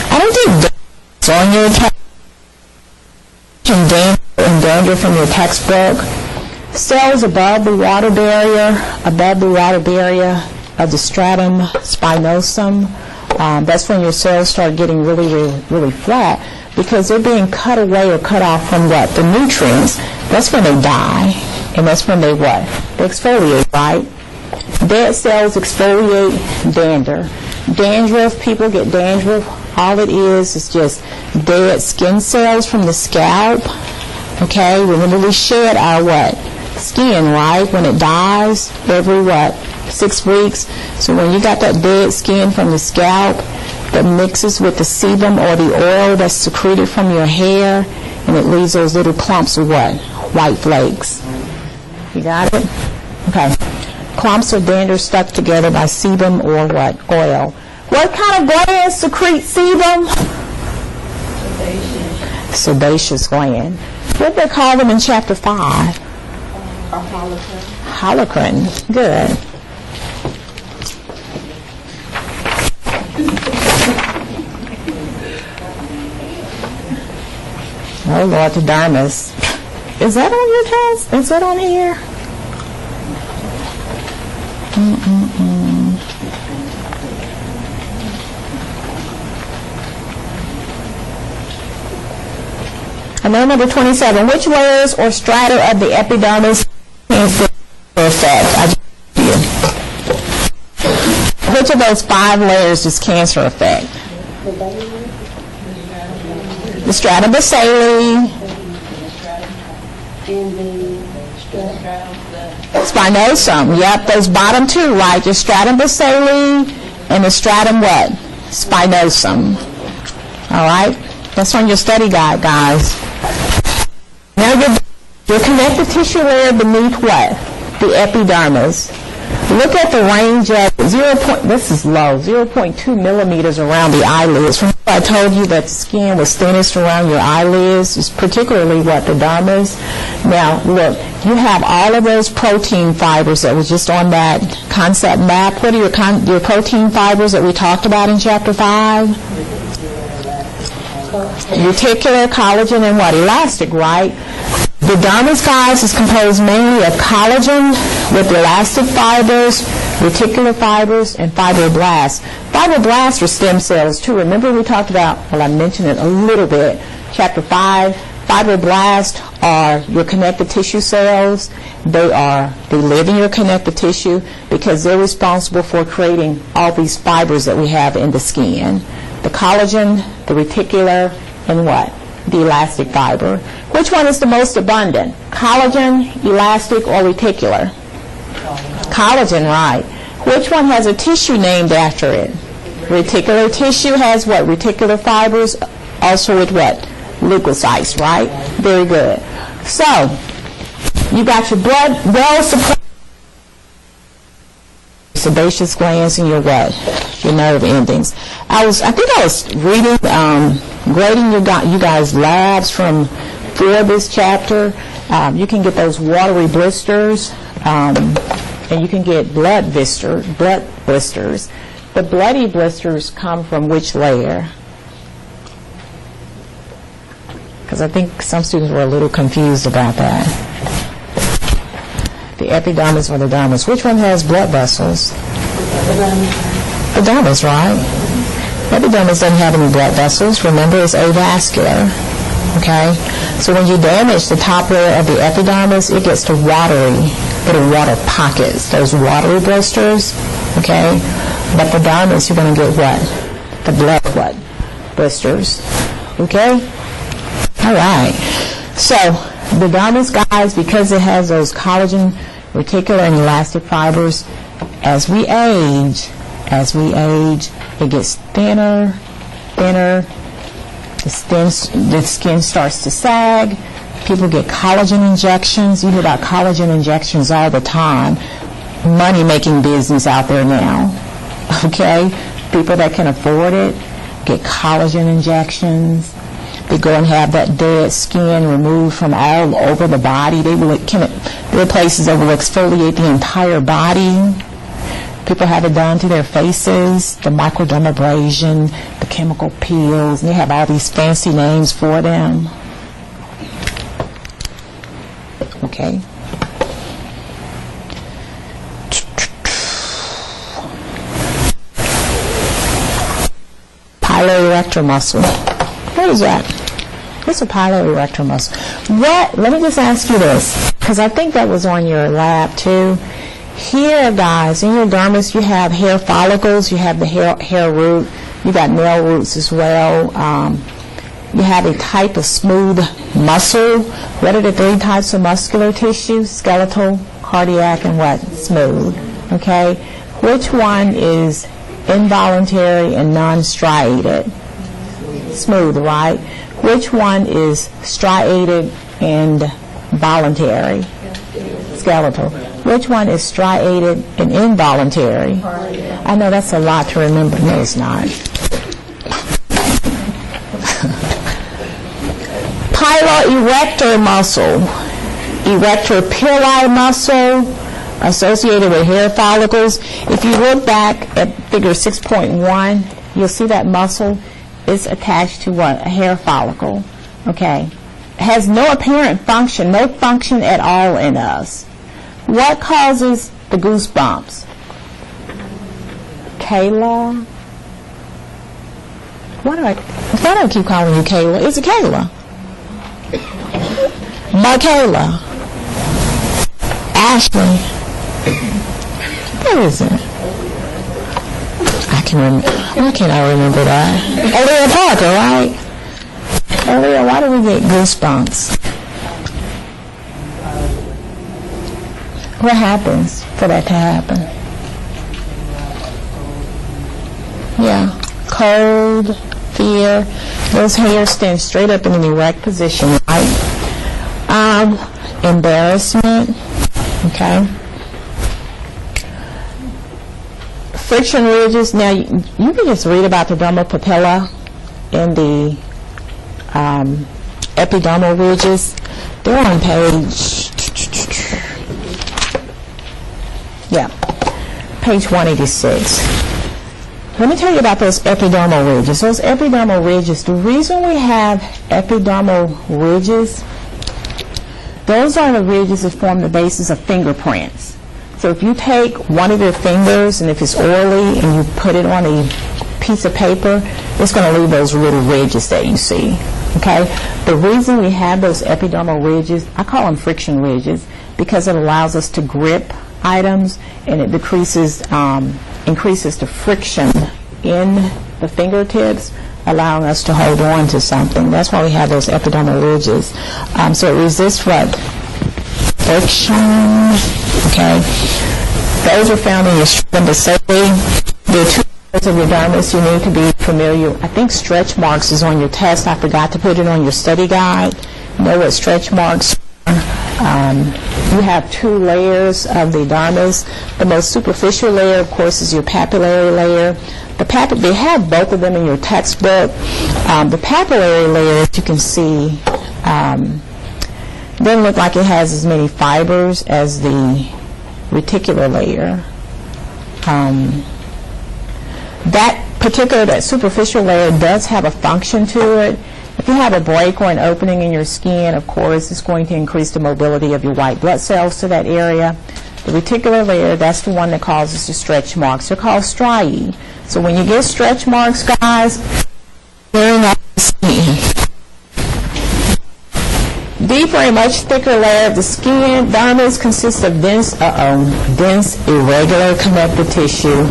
I don't think it's on your danger from your textbook. Cells above the water barrier of the stratum spinosum. That's when your cells start getting really, really, really flat because they're being cut away or cut off from what? The nutrients. That's when they die, and that's when they what? They exfoliate, right? Dead cells exfoliate dander. Dandruff, people get dandruff. All it is just dead skin cells from the scalp. Okay, remember we shed our what? Skin, right? When it dies every what? 6 weeks. So when you got that dead skin from the scalp that mixes with the sebum or the oil that's secreted from your hair, and it leaves those little clumps of what? White flakes. You got it? Okay. Clumps of dander stuck together by sebum or what? Oil. What kind of gland secretes sebum? Sebaceous gland. What they call them in chapter 5? Holocrine. Good. Oh Lord, the dermis. Is that on your test? Is that on here? And then number 27, which layers or strata of the epidermis cancer affect? I just you. Which of those 5 layers does cancer affect? The stratum basale, spinosum. Yep, those bottom 2, right? Your stratum basale and the stratum what? Spinosum. All right? That's on your study guide, guys. Now your connective tissue layer beneath what? The epidermis. Look at the range of this is low, 0.2 millimeters around the eyelids. Remember I told you that the skin was thinnest around your eyelids, it's particularly what the dermis. Now look, you have all of those protein fibers that was just on that concept map. What are your protein fibers that we talked about in chapter 5? Reticular, collagen, and what? Elastic, right? The dermis, guys, is composed mainly of collagen with elastic fibers, reticular fibers, and fibroblasts. Fibroblasts are stem cells, too. Remember we talked about, well, I mentioned it a little bit, chapter 5. Fibroblasts are your connective tissue cells. They live in your connective tissue because they're responsible for creating all these fibers that we have in the skin. The collagen, the reticular, and what? The elastic fiber. Which one is the most abundant? Collagen, elastic, or reticular? Collagen, right. Which one has a tissue named after it? Reticular tissue has what? Reticular fibers, also with what? Leukocytes, right? Very good. So, you got your blood well supplied. Sebaceous glands and your what? Your nerve endings. I think I was reading, grading you guys' labs from for this chapter. You can get those watery blisters, and you can get blood blisters. The bloody blisters come from which layer? Because I think some students were a little confused about that. The epidermis or the dermis. Which one has blood vessels? The dermis, right? Epidermis doesn't have any blood vessels. Remember, it's avascular. Okay? So when you damage the top layer of the epidermis, it gets to watery, little water pockets, those watery blisters. Okay? But the dermis, you're going to get what? The blood what? Blisters. Okay? All right. So the dermis, guys, because it has those collagen, reticular, and elastic fibers, as we age, it gets thinner, the skin starts to sag, people get collagen injections. You hear about collagen injections all the time. Money-making business out there now, okay? People that can afford it get collagen injections. They go and have that dead skin removed from all over the body. There are places that will exfoliate the entire body. People have it done to their faces, the microdermabrasion, the chemical peels, and they have all these fancy names for them. Okay. Piloerector muscle. What is that? What's a piloerector muscle? Let me just ask you this, because I think that was on your lab too. Here, guys, in your dermis, you have hair follicles, you have the hair root, you got nail roots as well. You have a type of smooth muscle. What are the three types of muscular tissue? Skeletal, cardiac, and what? Smooth. Okay? Which one is involuntary and non-striated? Smooth, right? Which one is striated and voluntary? Skeletal. Which one is striated and involuntary? I know that's a lot to remember. No, it's not. Piloerector muscle, erector pili muscle, associated with hair follicles. If you look back at figure 6.1, you'll see that muscle is attached to what? A hair follicle. Okay. It has no apparent function, no function at all in us. What causes the goosebumps? Kayla? Why do I keep calling you Kayla? Is it Kayla? Michaela? Ashley? What is it? I can remember. Why can't I remember that? Aaliyah Parker, right? Aaliyah, why do we get goosebumps? What happens for that to happen? Yeah, cold, fear. Those hairs stand straight up in an erect position, right? Embarrassment, okay? Friction ridges. Now, you can just read about the dermal papilla in the epidermal ridges. They're on page 186. Let me tell you about those epidermal ridges. Those epidermal ridges, the reason we have epidermal ridges, those are the ridges that form the basis of fingerprints. So if you take one of your fingers, and if it's oily, and you put it on a piece of paper, it's going to leave those little ridges that you see. Okay? The reason we have those epidermal ridges, I call them friction ridges, because it allows us to grip items, and it increases the friction in the fingertips, allowing us to hold on to something. That's why we have those epidermal ridges. So it resists what? Friction. Okay. Those are found in your sternum. There are two parts of your dermis you need to be familiar. I think stretch marks is on your test. I forgot to put it on your study guide. You know what stretch marks are. You have two layers of the dermis. The most superficial layer, of course, is your papillary layer. They have both of them in your textbook. The papillary layer, as you can see, doesn't look like it has as many fibers as the reticular layer. That superficial layer does have a function to it. If you have a break or an opening in your skin, of course, it's going to increase the mobility of your white blood cells to that area. The reticular layer, that's the one that causes the stretch marks. They're called striae. So when you get stretch marks, guys, clearing out the skin. for a much thicker layer of the skin. Dermis consists of dense, irregular connective tissue.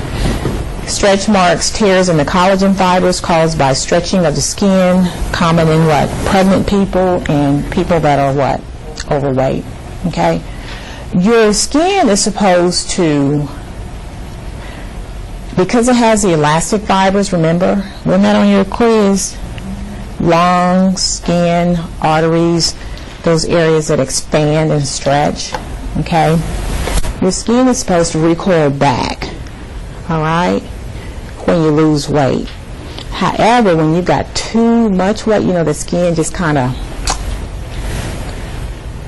Stretch marks, tears in the collagen fibers caused by stretching of the skin, common in what? Pregnant people and people that are what? Overweight. Okay? Your skin is supposed to, because it has the elastic fibers, remember? Wasn't that on your quiz? Lungs, skin, arteries, those areas that expand and stretch. Okay? Your skin is supposed to recoil back. All right? When you lose weight. However, when you've got too much weight, the skin just kind of,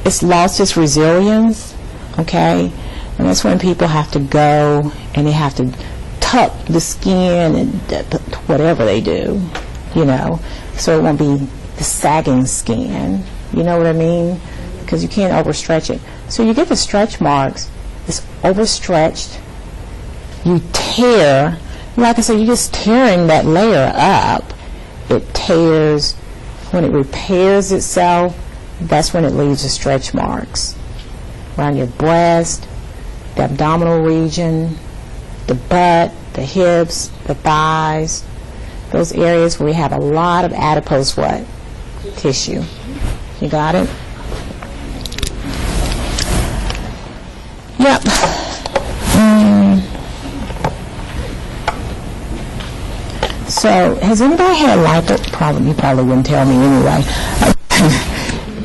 it's lost its resilience, okay? And that's when people have to go and they have to tuck the skin and whatever they do, so it won't be the sagging skin. You know what I mean? Because you can't overstretch it. So you get the stretch marks. It's overstretched. You tear. Like I said, you're just tearing that layer up. It tears. When it repairs itself, that's when it leaves the stretch marks. Around your breast, the abdominal region, the butt, the hips, the thighs, those areas where we have a lot of adipose what? Tissue. You got it? Yep. So, has anybody had lipo? Probably, you probably wouldn't tell me anyway.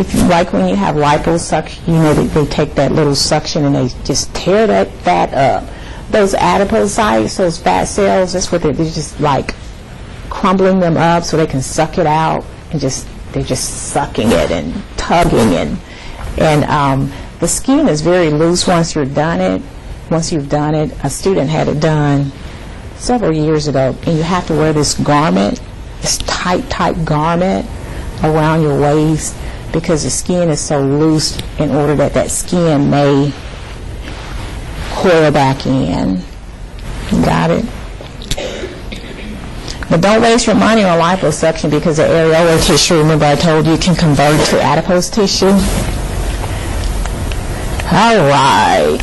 If you like when you have liposuction, they take that little suction and they just tear that fat up. Those adipocytes, those fat cells, that's what they're just like crumbling them up so they can suck it out, and they're just sucking it and tugging it. And the skin is very loose once you've done it. A student had it done several years ago, and you have to wear this garment, this tight garment around your waist, because the skin is so loose in order that skin may coil back in. You got it? But don't waste your money on liposuction, because the areolar tissue, remember I told you, can convert to adipose tissue. All right.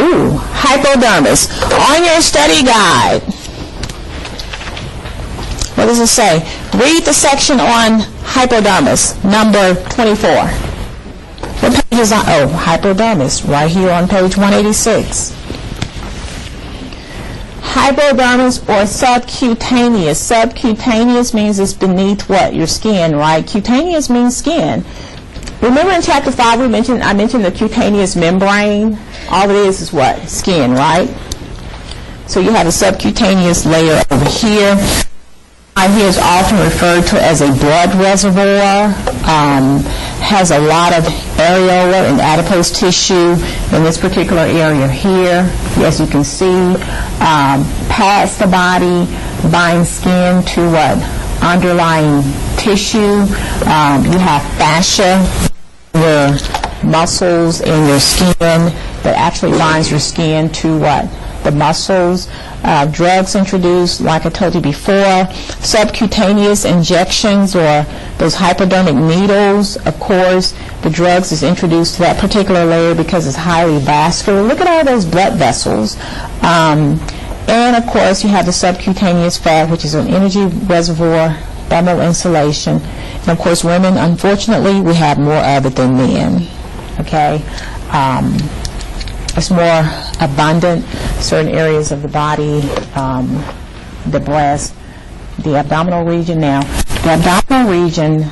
Ooh, hypodermis. On your study guide, what does it say? Read the section on hypodermis, number 24. What page is on? Oh, hypodermis, right here on page 186. Hypodermis or subcutaneous. Subcutaneous means it's beneath what? Your skin, right? Cutaneous means skin. Remember in chapter 5 I mentioned the cutaneous membrane? All it is what? Skin, right? So you have a subcutaneous layer over here. Here is often referred to as a blood reservoir. Has a lot of areolar and adipose tissue in this particular area here. As you can see, past the body, binds skin to what? Underlying tissue. You have fascia, your muscles in your skin that actually binds your skin to what? The muscles. Drugs introduced, like I told you before. Subcutaneous injections or those hypodermic needles, of course, the drugs is introduced to that particular layer because it's highly vascular. Look at all those blood vessels. And of course, you have the subcutaneous fat, which is an energy reservoir, thermal insulation. And of course, women, unfortunately, we have more of it than men. Okay? It's more abundant, certain areas of the body, the breast, the abdominal region. Now, the abdominal region,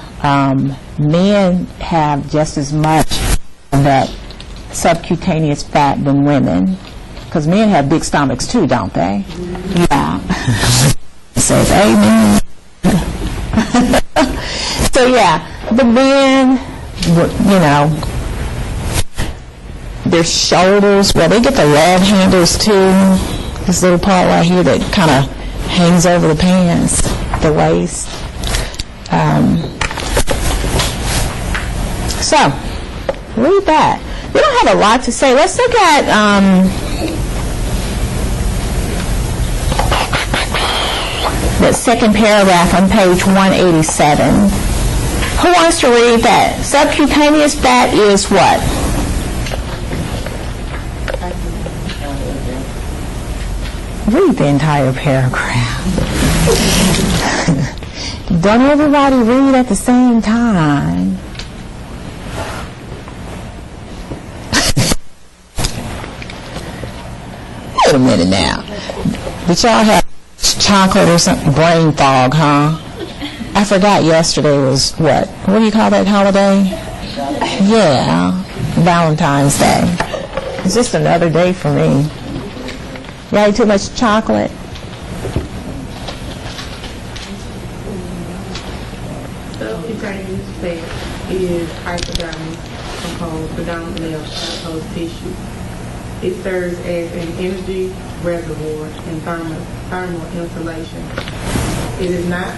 men have just as much of that subcutaneous fat than women, because men have big stomachs too, don't they? Yeah. Says amen. So yeah, the men, their shoulders, well, they get the love handles too. This little part right here that kind of hangs over the pants, the waist. So, read that. We don't have a lot to say. Let's look at that second paragraph on page 187. Who wants to read that? Subcutaneous fat is what? Read the entire paragraph. Don't everybody read at the same time. Wait a minute now. Did y'all have chocolate or something? Brain fog, huh? I forgot yesterday was what? What do you call that holiday? Yeah, Valentine's Day. It's just another day for me. Y'all eat too much chocolate? Subcutaneous fat is hypodermic composed predominantly of adipose tissue. It serves as an energy reservoir and thermal insulation. It is not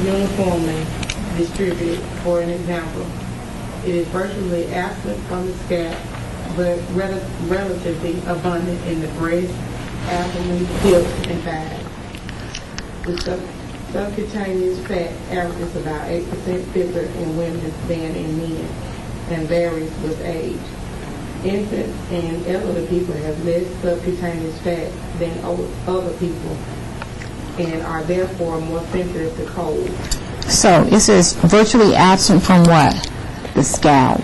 uniformly distributed. For an example, it is virtually absent from the scalp, but relatively abundant in the breast, abdomen, hips, and thighs. The subcutaneous fat averages about 8% thicker in women than in men and varies with age. Infants and elderly people have less subcutaneous fat than other people and are therefore more sensitive to cold. So it says virtually absent from what? The scalp.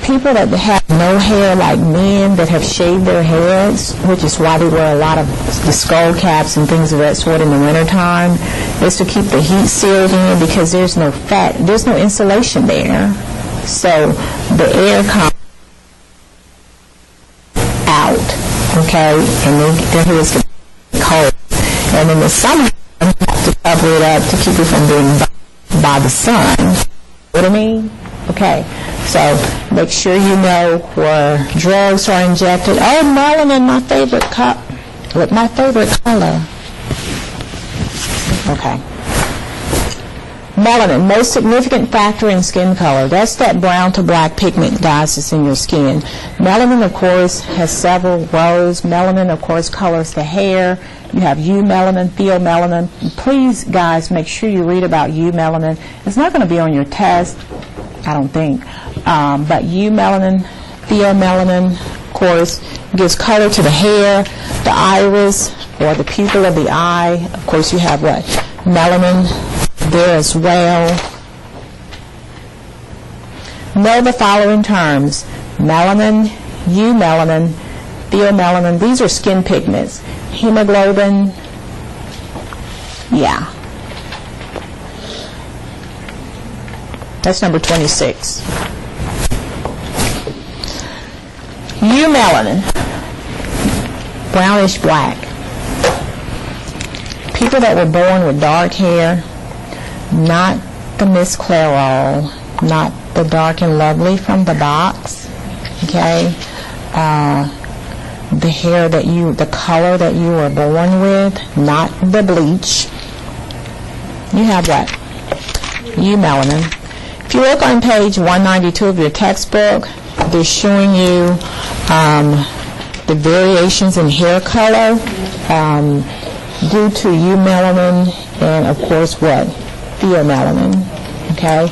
People that have no hair, like men that have shaved their heads, which is why they wear a lot of the skull caps and things of that sort in the wintertime, is to keep the heat sealed in because there's no fat, there's no insulation there. So the air comes out, okay, and then here's the cold. And in the summer, you have to cover it up to keep it from being by the sun. What I mean? Okay, so make sure you know where drugs are injected. Oh, melanin, my favorite my favorite color. Okay. Melanin, most significant factor in skin color. That's that brown to black pigment, guys, that's in your skin. Melanin, of course, has several roles. Melanin, of course, colors the hair. You have eumelanin, pheomelanin. Please, guys, make sure you read about eumelanin. It's not going to be on your test, I don't think. But eumelanin, pheomelanin, of course, gives color to the hair, the iris, or the pupil of the eye. Of course, you have what? Melanin there as well. Know the following terms: melanin, eumelanin, pheomelanin. These are skin pigments. Hemoglobin, yeah. That's number 26. Eumelanin, brownish black. People that were born with dark hair, not the Miss Clairol, not the dark and lovely from the box, okay? The hair that the color that you were born with, not the bleach. You have what? Eumelanin. If you look on page 192 of your textbook, they're showing you the variations in hair color due to eumelanin and, of course, what? Pheomelanin. Okay?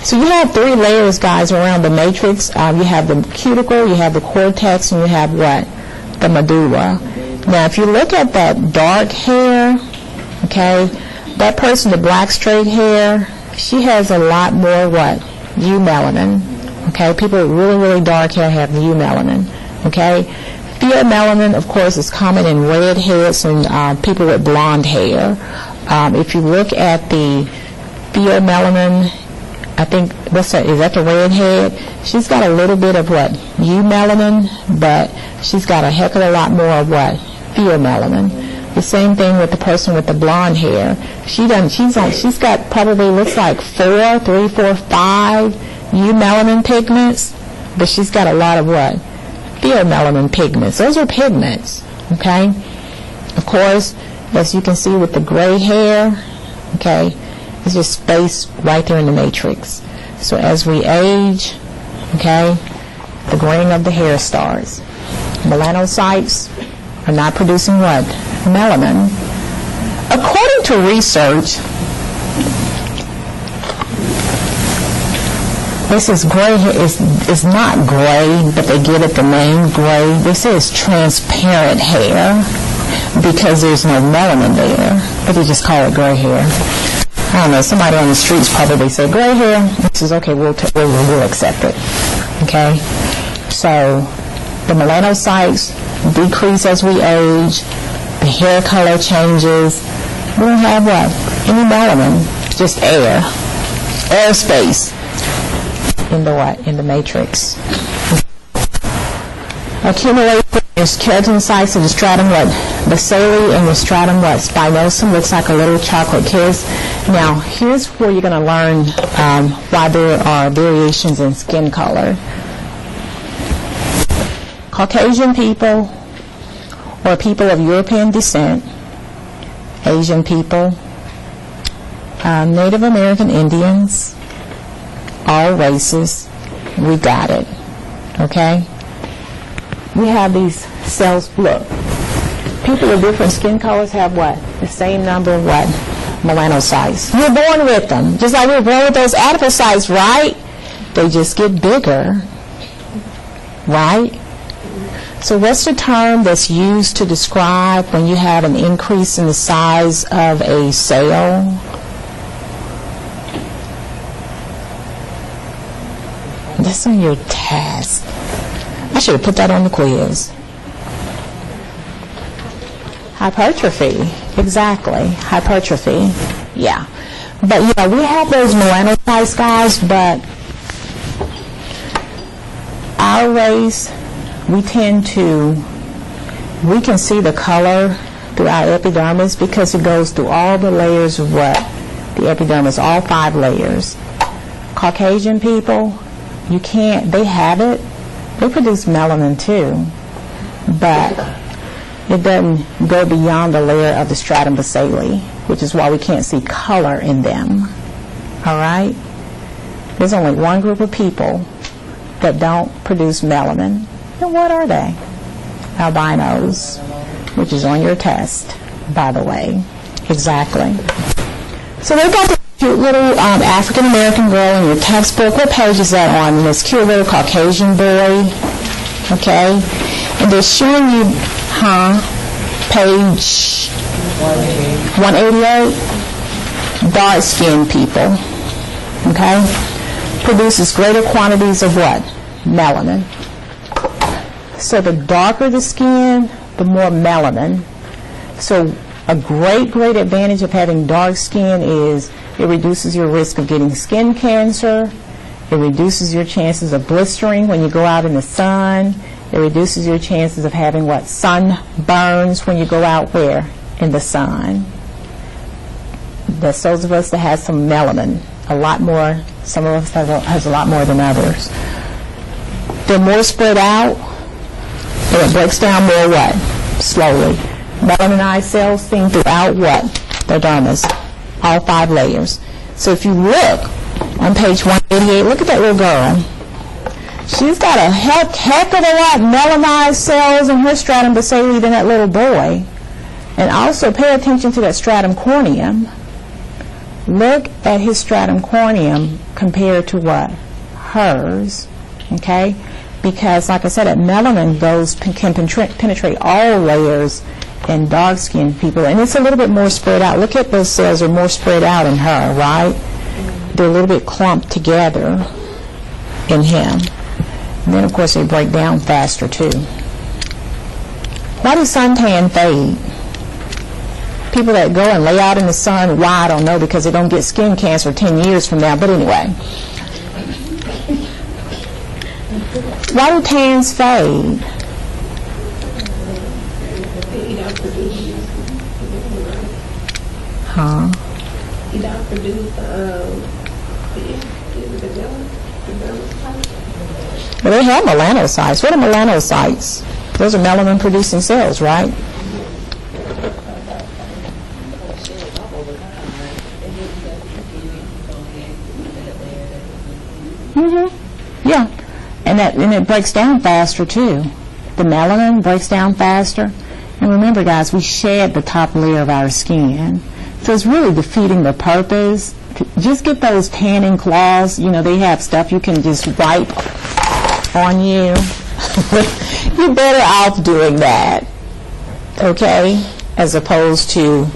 So you have three layers, guys, around the matrix. You have the cuticle, you have the cortex, and you have what? The medulla. Now, if you look at that dark hair, okay, that person, the black straight hair, she has a lot more what? Eumelanin. Okay? People with really, really dark hair have eumelanin. Okay? Pheomelanin, of course, is common in redheads and people with blonde hair. If you look at the pheomelanin, I think, is that the redhead? She's got a little bit of what? Eumelanin, but she's got a heck of a lot more of what? Pheomelanin. The same thing with the person with the blonde hair. She's got probably looks like 3, 4, 5 eumelanin pigments, but she's got a lot of what? Pheomelanin pigments. Those are pigments, okay? Of course, as you can see with the gray hair, okay, it's just space right there in the matrix. So as we age, okay, the graying of the hair starts. Melanocytes are not producing what? Melanin. According to research, This is gray hair. It's not gray, but they give it the name gray. This is transparent hair because there's no melanin there, but they just call it gray hair. I don't know, somebody on the streets probably said gray hair. This is okay, we'll accept it. Okay? So the melanocytes decrease as we age. The hair color changes. We don't have what? Any melanin. Just air. Airspace. In the what? In the matrix. Accumulation. There's keratinocytes of the stratum what? Basale and the stratum what? Spinosum. Looks like a little chocolate kiss. Now, here's where you're going to learn why there are variations in skin color. Caucasian people or people of European descent, Asian people, Native American Indians, all races, we got it, okay? We have these cells, look, people of different skin colors have what? The same number of what? Melanocytes. You're born with them, just like we're born with those adipocytes, right? They just get bigger, right? So what's the term that's used to describe when you have an increase in the size of a cell? That's on your test. I should have put that on the quiz. Hypertrophy. Exactly. Hypertrophy. Yeah. But, you know, we have those melanocytes, guys, but our race, we can see the color through our epidermis because it goes through all the layers of what? The epidermis, all 5 layers. Caucasian people, you can't, they have it. They produce melanin too, but it doesn't go beyond the layer of the stratum basale, which is why we can't see color in them. All right? There's only one group of people that don't produce melanin. And what are they? Albinos, which is on your test, by the way. Exactly. So they've got the cute little African-American girl in your textbook. What page is that on? This cute little Caucasian boy. Okay? And they're showing you, page 188. Dark-skinned people. Okay? Produces greater quantities of what? Melanin. So the darker the skin, the more melanin. So a great advantage of having dark skin is it reduces your risk of getting skin cancer. It reduces your chances of blistering when you go out in the sun. It reduces your chances of having what? Sunburns when you go out where? In the sun. That's those of us that have some melanin. A lot more. Some of us has a lot more than others. They're more spread out. And it breaks down more what? Slowly. Melaninized cells seen throughout what? The dermis. All 5 layers. So if you look on page 188, look at that little girl. She's got a heck of a lot melanized cells in her stratum basale than that little boy. And also pay attention to that stratum corneum. Look at his stratum corneum compared to what? Hers. Okay? Because, like I said, that melanin can penetrate all layers in dark-skinned people, and it's a little bit more spread out. Look at those cells are more spread out in her, right? They're a little bit clumped together in him. And then, of course, they break down faster, too. Why does suntan fade? People that go and lay out in the sun, why, I don't know, because they don't get skin cancer 10 years from now. But anyway. Why do tans fade? Huh? You don't produce Well, they have melanocytes. What are melanocytes? Those are melanin-producing cells, right? Mm-hmm. Yeah. And it breaks down faster, too. The melanin breaks down faster. And remember, guys, we shed the top layer of our skin. So it's really defeating the purpose just get those tanning cloths. You know, they have stuff you can just wipe on you. You're better off doing that, okay, as opposed to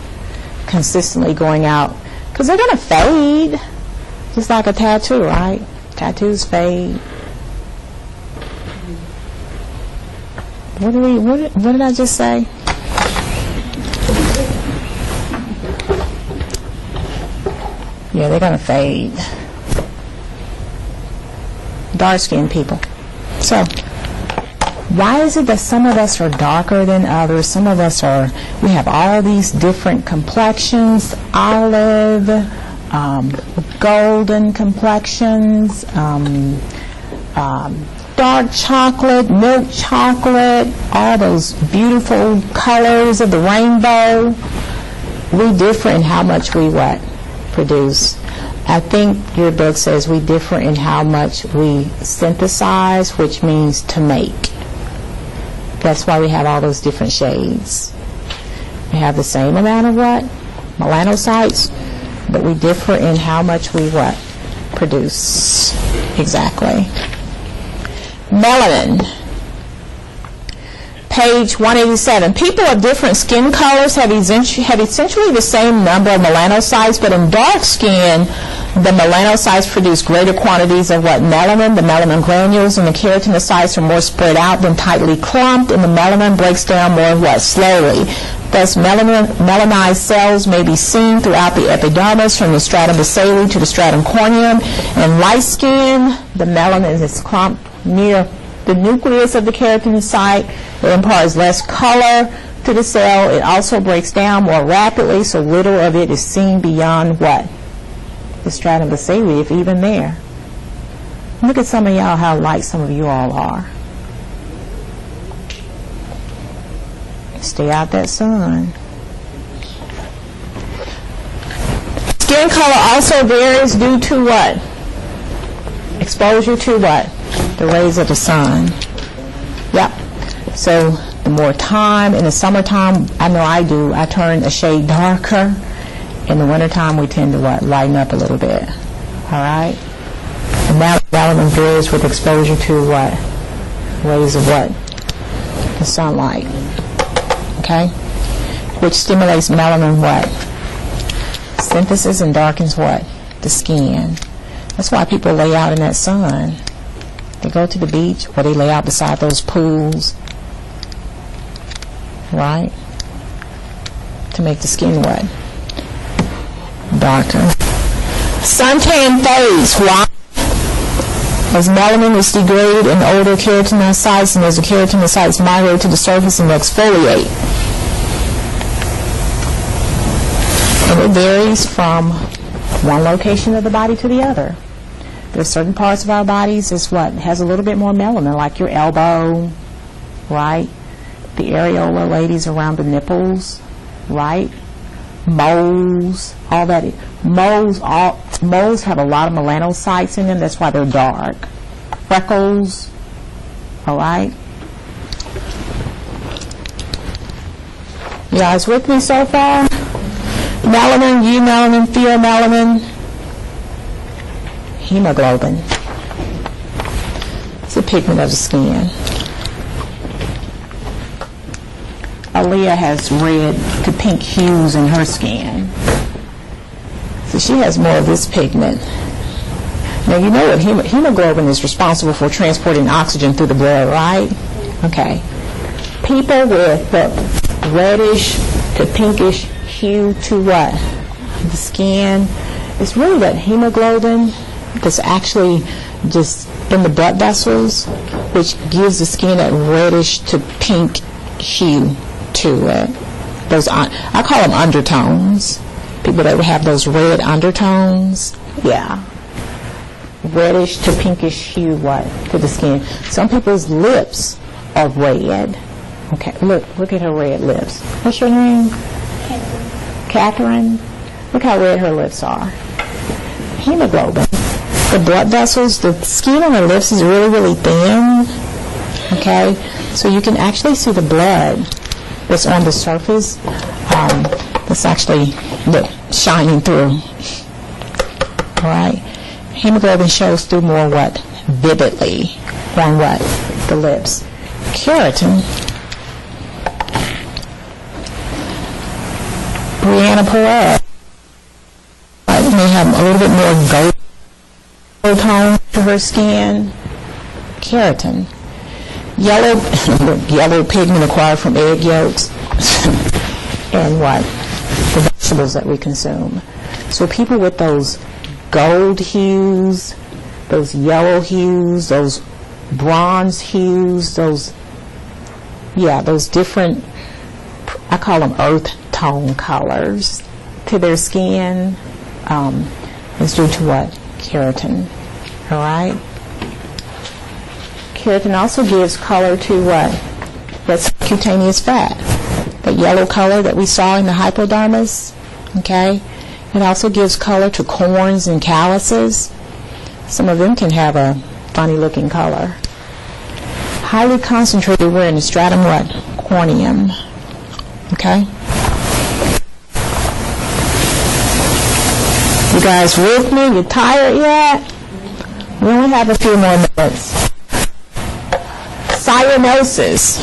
consistently going out, because they're going to fade, just like a tattoo, right? Tattoos fade. What did I just say? Yeah, they're going to fade. Dark-skinned people. So, why is it that some of us are darker than others? Some of us we have all these different complexions, olive, golden complexions, dark chocolate, milk chocolate, all those beautiful colors of the rainbow. We differ in how much we produce. I think your book says we differ in how much we synthesize, which means to make. That's why we have all those different shades. We have the same amount of melanocytes, but we differ in how much we produce. Exactly. Melanin. Page 187. People of different skin colors have essentially the same number of melanocytes, but in dark skin, the melanocytes produce greater quantities of melanin. The melanin granules and the keratinocytes are more spread out than tightly clumped, and the melanin breaks down more slowly. Thus, melanized cells may be seen throughout the epidermis, from the stratum basale to the stratum corneum. In light skin, the melanin is clumped near the nucleus of the keratinocyte. It imparts less color to the cell. It also breaks down more rapidly, so little of it is seen beyond the stratum basale, if even there. Look at some of y'all, how light some of you all are. Stay out that sun. Skin color also varies due to exposure to the rays of the sun. Yep. So the more time, in the summertime, I know I turn a shade darker. In the wintertime, we tend to lighten up a little bit. All right? And now melanin varies with exposure to rays of the sunlight. Okay? Which stimulates melanin synthesis and darkens the skin. That's why people lay out in that sun. They go to the beach or they lay out beside those pools, right? To make the skin darker. Suntan phase. Why? As melanin is degraded in older keratinocytes, and as the keratinocytes migrate to the surface and exfoliate. And it varies from one location of the body to the other. There's certain parts of our bodies is has a little bit more melanin, like your elbow, right? The areola, ladies, around the nipples, right? Moles, all that. Moles have a lot of melanocytes in them. That's why they're dark. Freckles, all right? You guys with me so far? Melanin, eumelanin, pheomelanin, hemoglobin. It's a pigment of the skin. Aaliyah has red to pink hues in her skin. So she has more of this pigment. Now you know what hemoglobin is responsible for transporting oxygen through the blood, right? Okay. People with the reddish to pinkish hue to the skin, it's really that hemoglobin that's actually just in the blood vessels, which gives the skin that reddish to pink hue to it. Those I call them undertones. People that have those red undertones, yeah, reddish to pinkish hue to the skin. Some people's lips are red. Okay, look at her red lips. What's your name? Catherine. Look how red her lips are. Hemoglobin. The blood vessels, the skin on her lips is really, really thin. Okay, so you can actually see the blood that's on the surface. That's actually shining through. All right? Hemoglobin shows through more what? Vividly on what? The lips. Keratin. Brianna Perez may have a little bit more gold tone to her skin. Keratin. Yellow pigment acquired from egg yolks and what? The vegetables that we consume. So people with those gold hues, those yellow hues, those bronze hues, those different, I call them earth tone colors to their skin, is due to what? Keratin. All right? Keratin also gives color to what? That's cutaneous fat. That yellow color that we saw in the hypodermis. Okay? It also gives color to corns and calluses. Some of them can have a funny looking color. Highly concentrated, we're in the stratum what? Corneum. Okay? You guys with me? You tired yet? We only have a few more minutes. Cyanosis.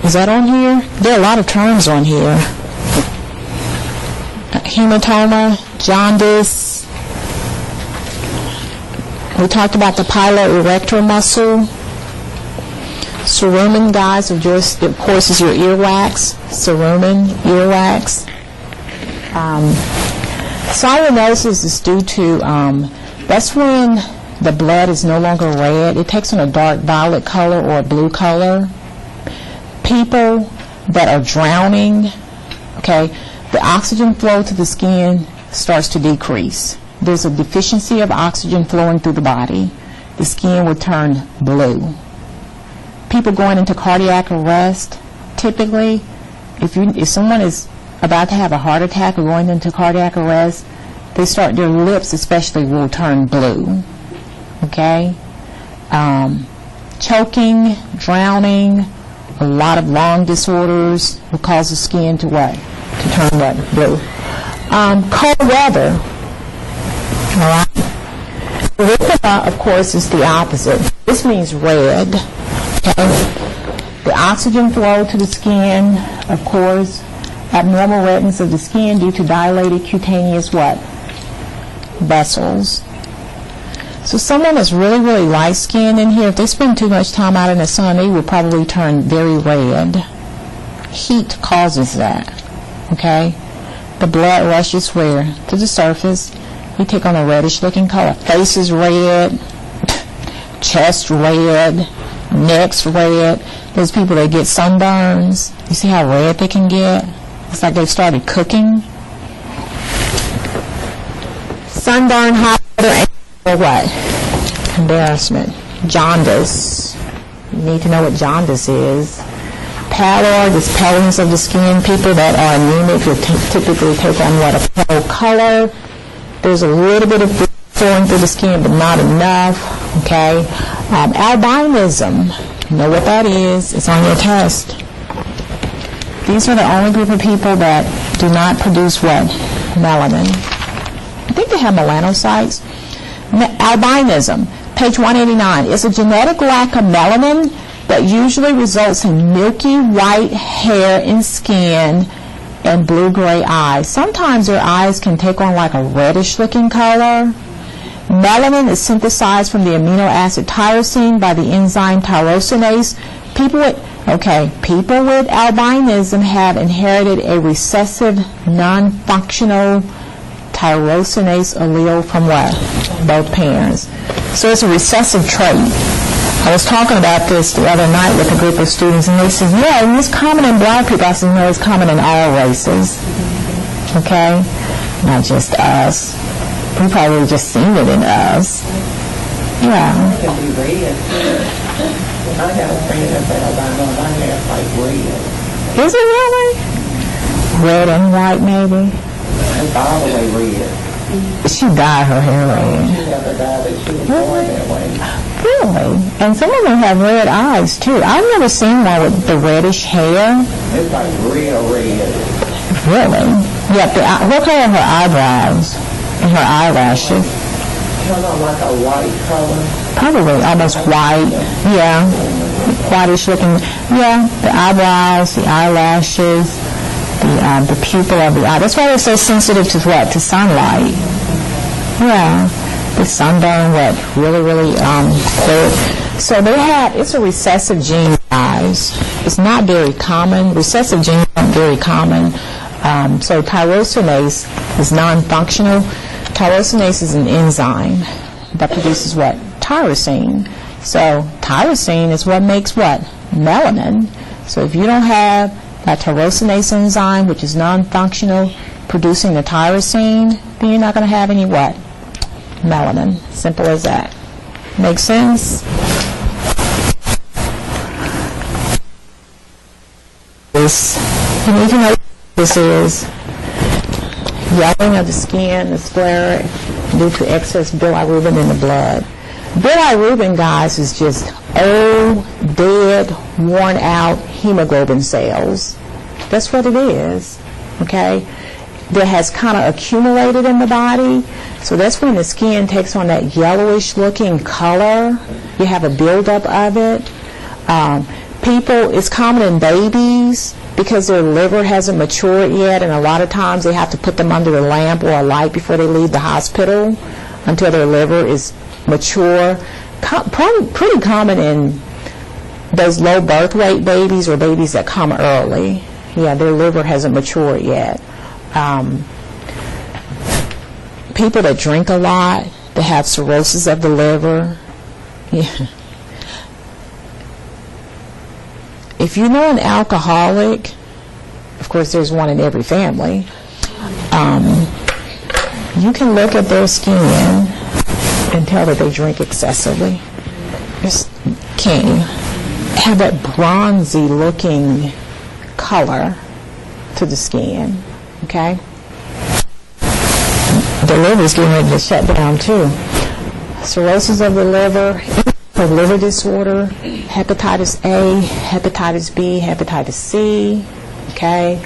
Is that on here? There are a lot of terms on here. Hematoma, jaundice. We talked about the piloerector muscle. Cerumen, guys, of course, is your earwax. Cerumen, earwax. Cyanosis is due to, that's when the blood is no longer red. It takes on a dark violet color or a blue color. People that are drowning, okay, the oxygen flow to the skin starts to decrease. There's a deficiency of oxygen flowing through the body. The skin will turn blue. People going into cardiac arrest, typically, if someone is about to have a heart attack or going into cardiac arrest, their lips especially will turn blue. Okay? Choking, drowning, a lot of lung disorders will cause the skin to what? To turn what? Blue. Cold weather. All right? Erythema, of course, is the opposite. This means red. Okay? The oxygen flow to the skin, of course, abnormal redness of the skin due to dilated cutaneous what? Vessels. So someone that's really, really light-skinned in here, if they spend too much time out in the sun, they will probably turn very red. Heat causes that. Okay? The blood rushes where? To the surface. You take on a reddish-looking color. Face is red, chest red, neck's red. Those people that get sunburns, you see how red they can get? It's like they've started cooking. Sunburn, hot weather, or what? Embarrassment. Jaundice. You need to know what jaundice is. Pallor, this paleness of the skin. People that are anemic will typically take on what? A pale color. There's a little bit of flowing through the skin, but not enough. Okay? Albinism. You know what that is. It's on your test. These are the only group of people that do not produce what? Melanin. I think they have melanocytes. Albinism, page 189, is a genetic lack of melanin that usually results in milky white hair and skin and blue-gray eyes. Sometimes their eyes can take on like a reddish-looking color. Melanin is synthesized from the amino acid tyrosine by the enzyme tyrosinase. People with albinism have inherited a recessive, non-functional tyrosinase allele from what? Both parents. So it's a recessive trait. I was talking about this the other night with a group of students, and they said, yeah, it's common in black people. I said, no, it's common in all races. Okay? Not just us. We probably just seen it in us. Yeah. It can be red, too. I have a friend that said, my hair's like red. Is it really? Red and white, maybe? It's all the way red. She dyed her hair red. She never died, but she was born that way. Really? And some of them have red eyes, too. I've never seen one with the reddish hair. It's like real red. Really? Yeah, what color are her eyebrows? And her eyelashes. Kind of like a white color. Probably almost white. Yeah. Whitish looking. Yeah. The eyebrows, the eyelashes, the pupil of the eye. That's why they're so sensitive to what? To sunlight. Yeah. The sunburn, what? Really, really clear. So they have, it's a recessive gene, guys. It's not very common. Recessive genes aren't very common. So tyrosinase is non-functional. Tyrosinase is an enzyme that produces what? Tyrosine. So tyrosine is what makes what? Melanin. So if you don't have that tyrosinase enzyme, which is non-functional, producing the tyrosine, then you're not going to have any what? Melanin. Simple as that. Make sense? And if you know what this is, yellowing of the skin, the sclera, due to excess bilirubin in the blood. Bilirubin, guys, is just old, dead, worn out hemoglobin cells. That's what it is, okay? That has kind of accumulated in the body. So that's when the skin takes on that yellowish looking color. You have a buildup of it. It's common in babies because their liver hasn't matured yet, and a lot of times they have to put them under a lamp or a light before they leave the hospital until their liver is mature. Pretty common in those low birth weight babies or babies that come early. Yeah, their liver hasn't matured yet. People that drink a lot, that have cirrhosis of the liver. Yeah. If you know an alcoholic, of course there's one in every family, you can look at their skin and tell that they drink excessively. Just can't have that bronzy looking color to the skin, okay? The liver's getting ready to shut down too. Cirrhosis of the liver, for liver disorder, hepatitis A, hepatitis B, hepatitis C, okay?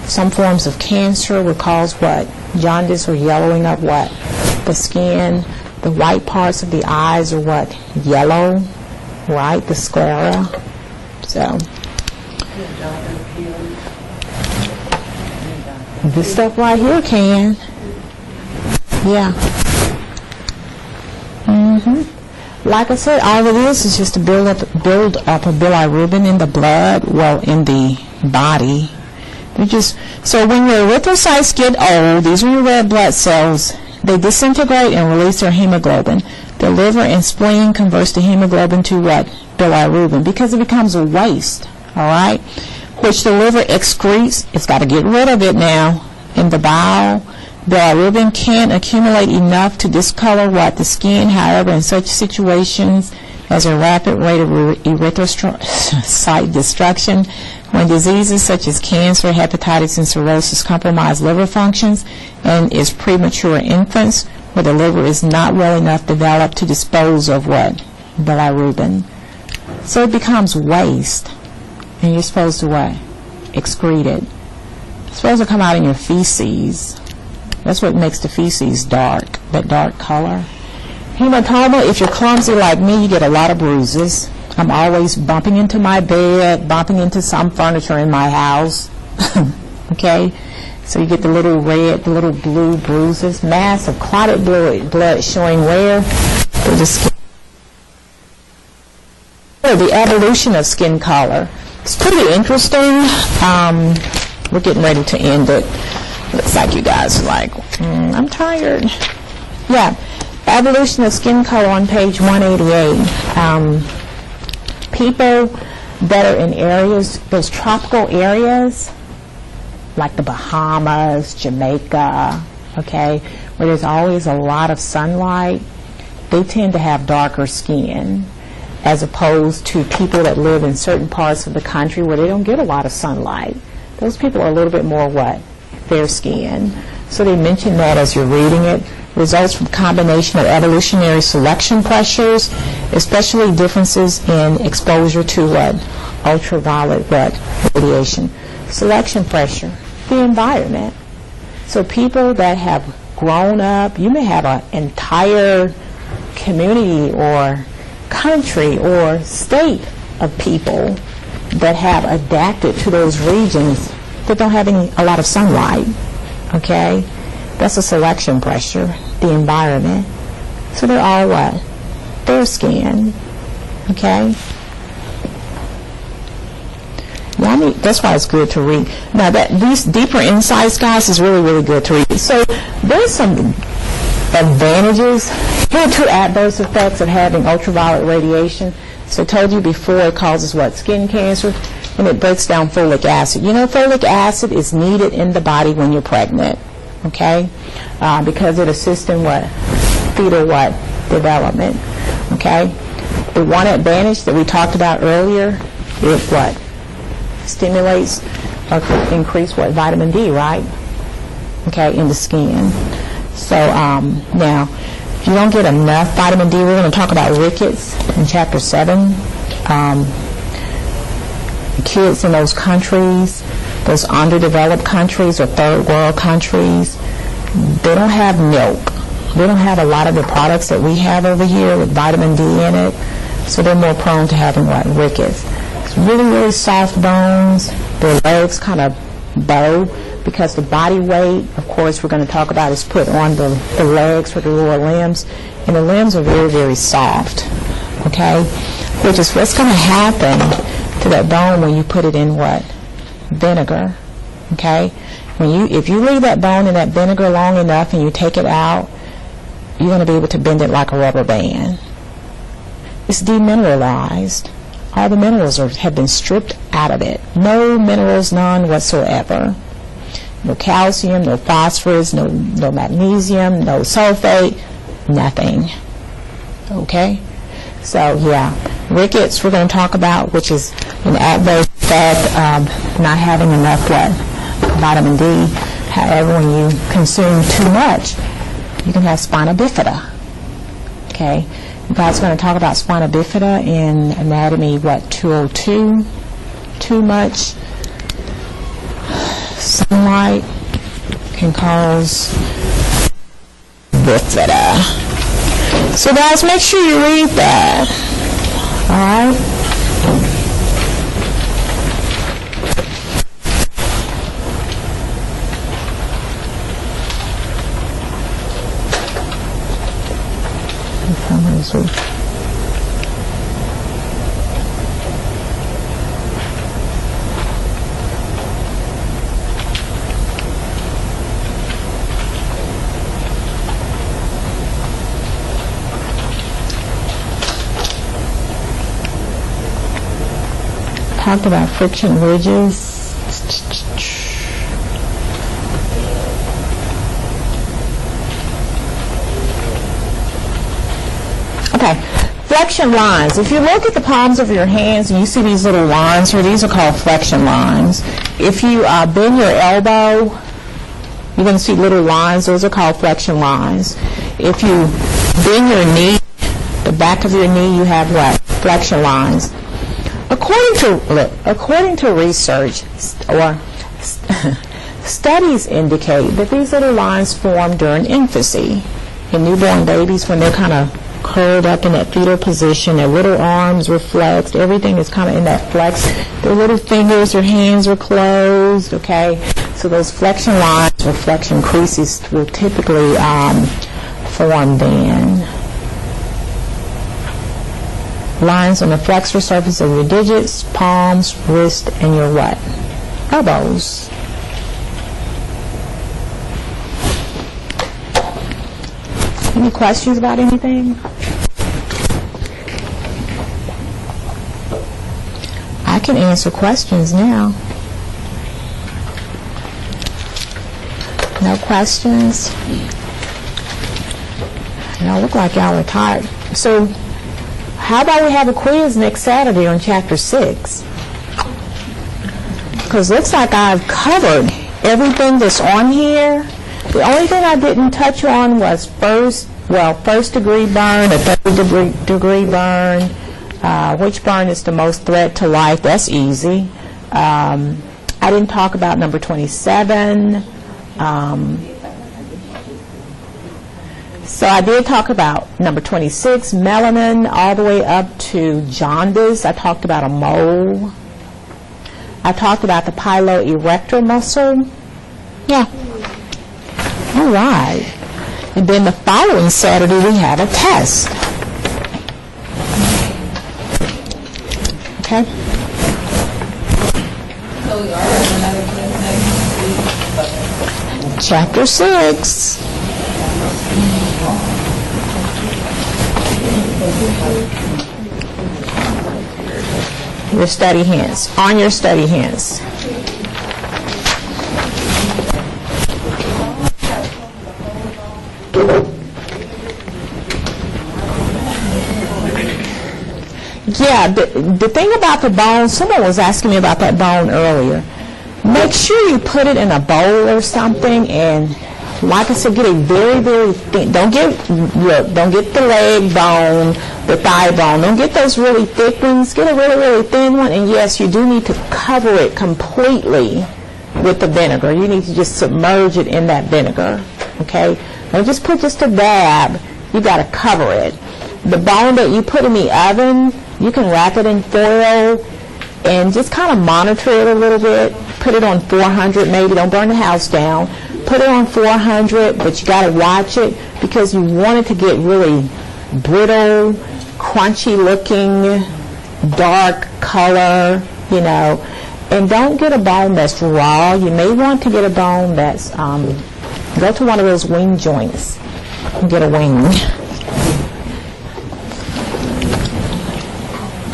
Some forms of cancer will cause what? Jaundice or yellowing of what? The skin. The white parts of the eyes are what? Yellow, right? The sclera. So, this stuff right here can. Yeah. Like I said, all it is just to build up a bilirubin in the blood, well, in the body. So when your erythrocytes get old, these are your red blood cells, they disintegrate and release their hemoglobin. The liver and spleen converts the hemoglobin to what? Bilirubin, because it becomes a waste, all right? Which the liver excretes. It's got to get rid of it now in the bile. Bilirubin can't accumulate enough to discolor what? The skin. However, in such situations as a rapid rate of erythrocyte destruction, when diseases such as cancer, hepatitis, and cirrhosis compromise liver functions, and is premature infants, where the liver is not well enough developed to dispose of what? Bilirubin. So it becomes waste, and you're supposed to what? Excrete it. It's supposed to come out in your feces. That's what makes the feces dark, that dark color. Hematoma, if you're clumsy like me, you get a lot of bruises. I'm always bumping into my bed, bumping into some furniture in my house. Okay? So you get the little red, the little blue bruises, mass of clotted blood showing where? Through the skin. The evolution of skin color. It's pretty interesting. We're getting ready to end it. Looks like you guys are like, I'm tired. Yeah, evolution of skin color on page 188. People that are in areas, those tropical areas, like the Bahamas, Jamaica, okay, where there's always a lot of sunlight, they tend to have darker skin, as opposed to people that live in certain parts of the country where they don't get a lot of sunlight. Those people are a little bit more what? Fair skin. So they mention that as you're reading it. Results from combination of evolutionary selection pressures, especially differences in exposure to what? Ultraviolet what? Radiation. Selection pressure, the environment. So people that have grown up, you may have an entire community or country or state of people that have adapted to those regions that don't have a lot of sunlight, okay? That's a selection pressure, the environment. So they're all what? Fair skin, okay? Yeah, that's why it's good to read. Now, these deeper insights, guys, is really, really good to read. So there's some advantages. Here are two adverse effects of having ultraviolet radiation. So I told you before, it causes what? Skin cancer, and it breaks down folic acid. You know, folic acid is needed in the body when you're pregnant, okay? Because it assists in what? Fetal what? Development, okay? The one advantage that we talked about earlier is what? Stimulates or could increase what? Vitamin D, right? Okay, in the skin. So now, if you don't get enough vitamin D, we're going to talk about rickets in Chapter 7. Kids in those countries, those underdeveloped countries or third world countries, they don't have milk. They don't have a lot of the products that we have over here with vitamin D in it, so they're more prone to having what? Rickets. It's really, really soft bones. Their legs kind of bow because the body weight, of course, we're going to talk about is put on the legs for the lower limbs, and the limbs are very, very soft, okay? Which is what's going to happen to that bone when you put it in what? Vinegar, okay? If you leave that bone in that vinegar long enough and you take it out, you're going to be able to bend it like a rubber band. It's demineralized. All the minerals have been stripped out of it. No minerals, none whatsoever. No calcium, no phosphorus, no magnesium, no sulfate, nothing. Okay? So, yeah. Rickets we're going to talk about, which is an adverse effect of not having enough what? Vitamin D. However, when you consume too much, you can have spina bifida. Okay? You guys are going to talk about spina bifida in anatomy, what, 202? Too much sunlight can cause bifida. So guys, make sure you read that. All right? Talked about friction ridges. Okay, flexion lines. If you look at the palms of your hands and you see these little lines here, these are called flexion lines. If you bend your elbow, you're going to see little lines. Those are called flexion lines. If you bend your knee, the back of your knee, you have what? Flexion lines. According to research or studies indicate that these little lines form during infancy. In newborn babies, when they're kind of curled up in that fetal position, their little arms are flexed, everything is kind of in that flex. Their little fingers, their hands are closed, okay? So those flexion lines or flexion creases will typically form then. Lines on the flexor surface of your digits, palms, wrist, and your what? Elbows. Any questions about anything? I can answer questions now. No questions? Y'all look like y'all are tired. So, how about we have a quiz next Saturday on Chapter 6? Because it looks like I've covered everything that's on here. The only thing I didn't touch on was first degree burn, a third degree burn, which burn is the most threat to life. That's easy. I didn't talk about number 27. So I did talk about number 26, melanin, all the way up to jaundice. I talked about a mole. I talked about the piloerector muscle. Yeah. All right. And then the following Saturday we have a test. Okay? So we are having another test next week. Chapter 6. Your study hands. On your study hands. Yeah, the thing about the bone, someone was asking me about that bone earlier. Make sure you put it in a bowl or something, and like I said, get a very, very thin. Don't get the leg bone, the thigh bone. Don't get those really thick ones. Get a really, really thin one, and yes, you do need to cover it completely with the vinegar. You need to just submerge it in that vinegar, okay? Don't just put just a dab. You got to cover it. The bone that you put in the oven, you can wrap it in foil and just kind of monitor it a little bit. Put it on 400 maybe. Don't burn the house down. Put it on 400, but you got to watch it because you want it to get really brittle, crunchy looking, dark color, you know. And don't get a bone that's raw. You may want to get a bone that's, go to one of those wing joints and get a wing.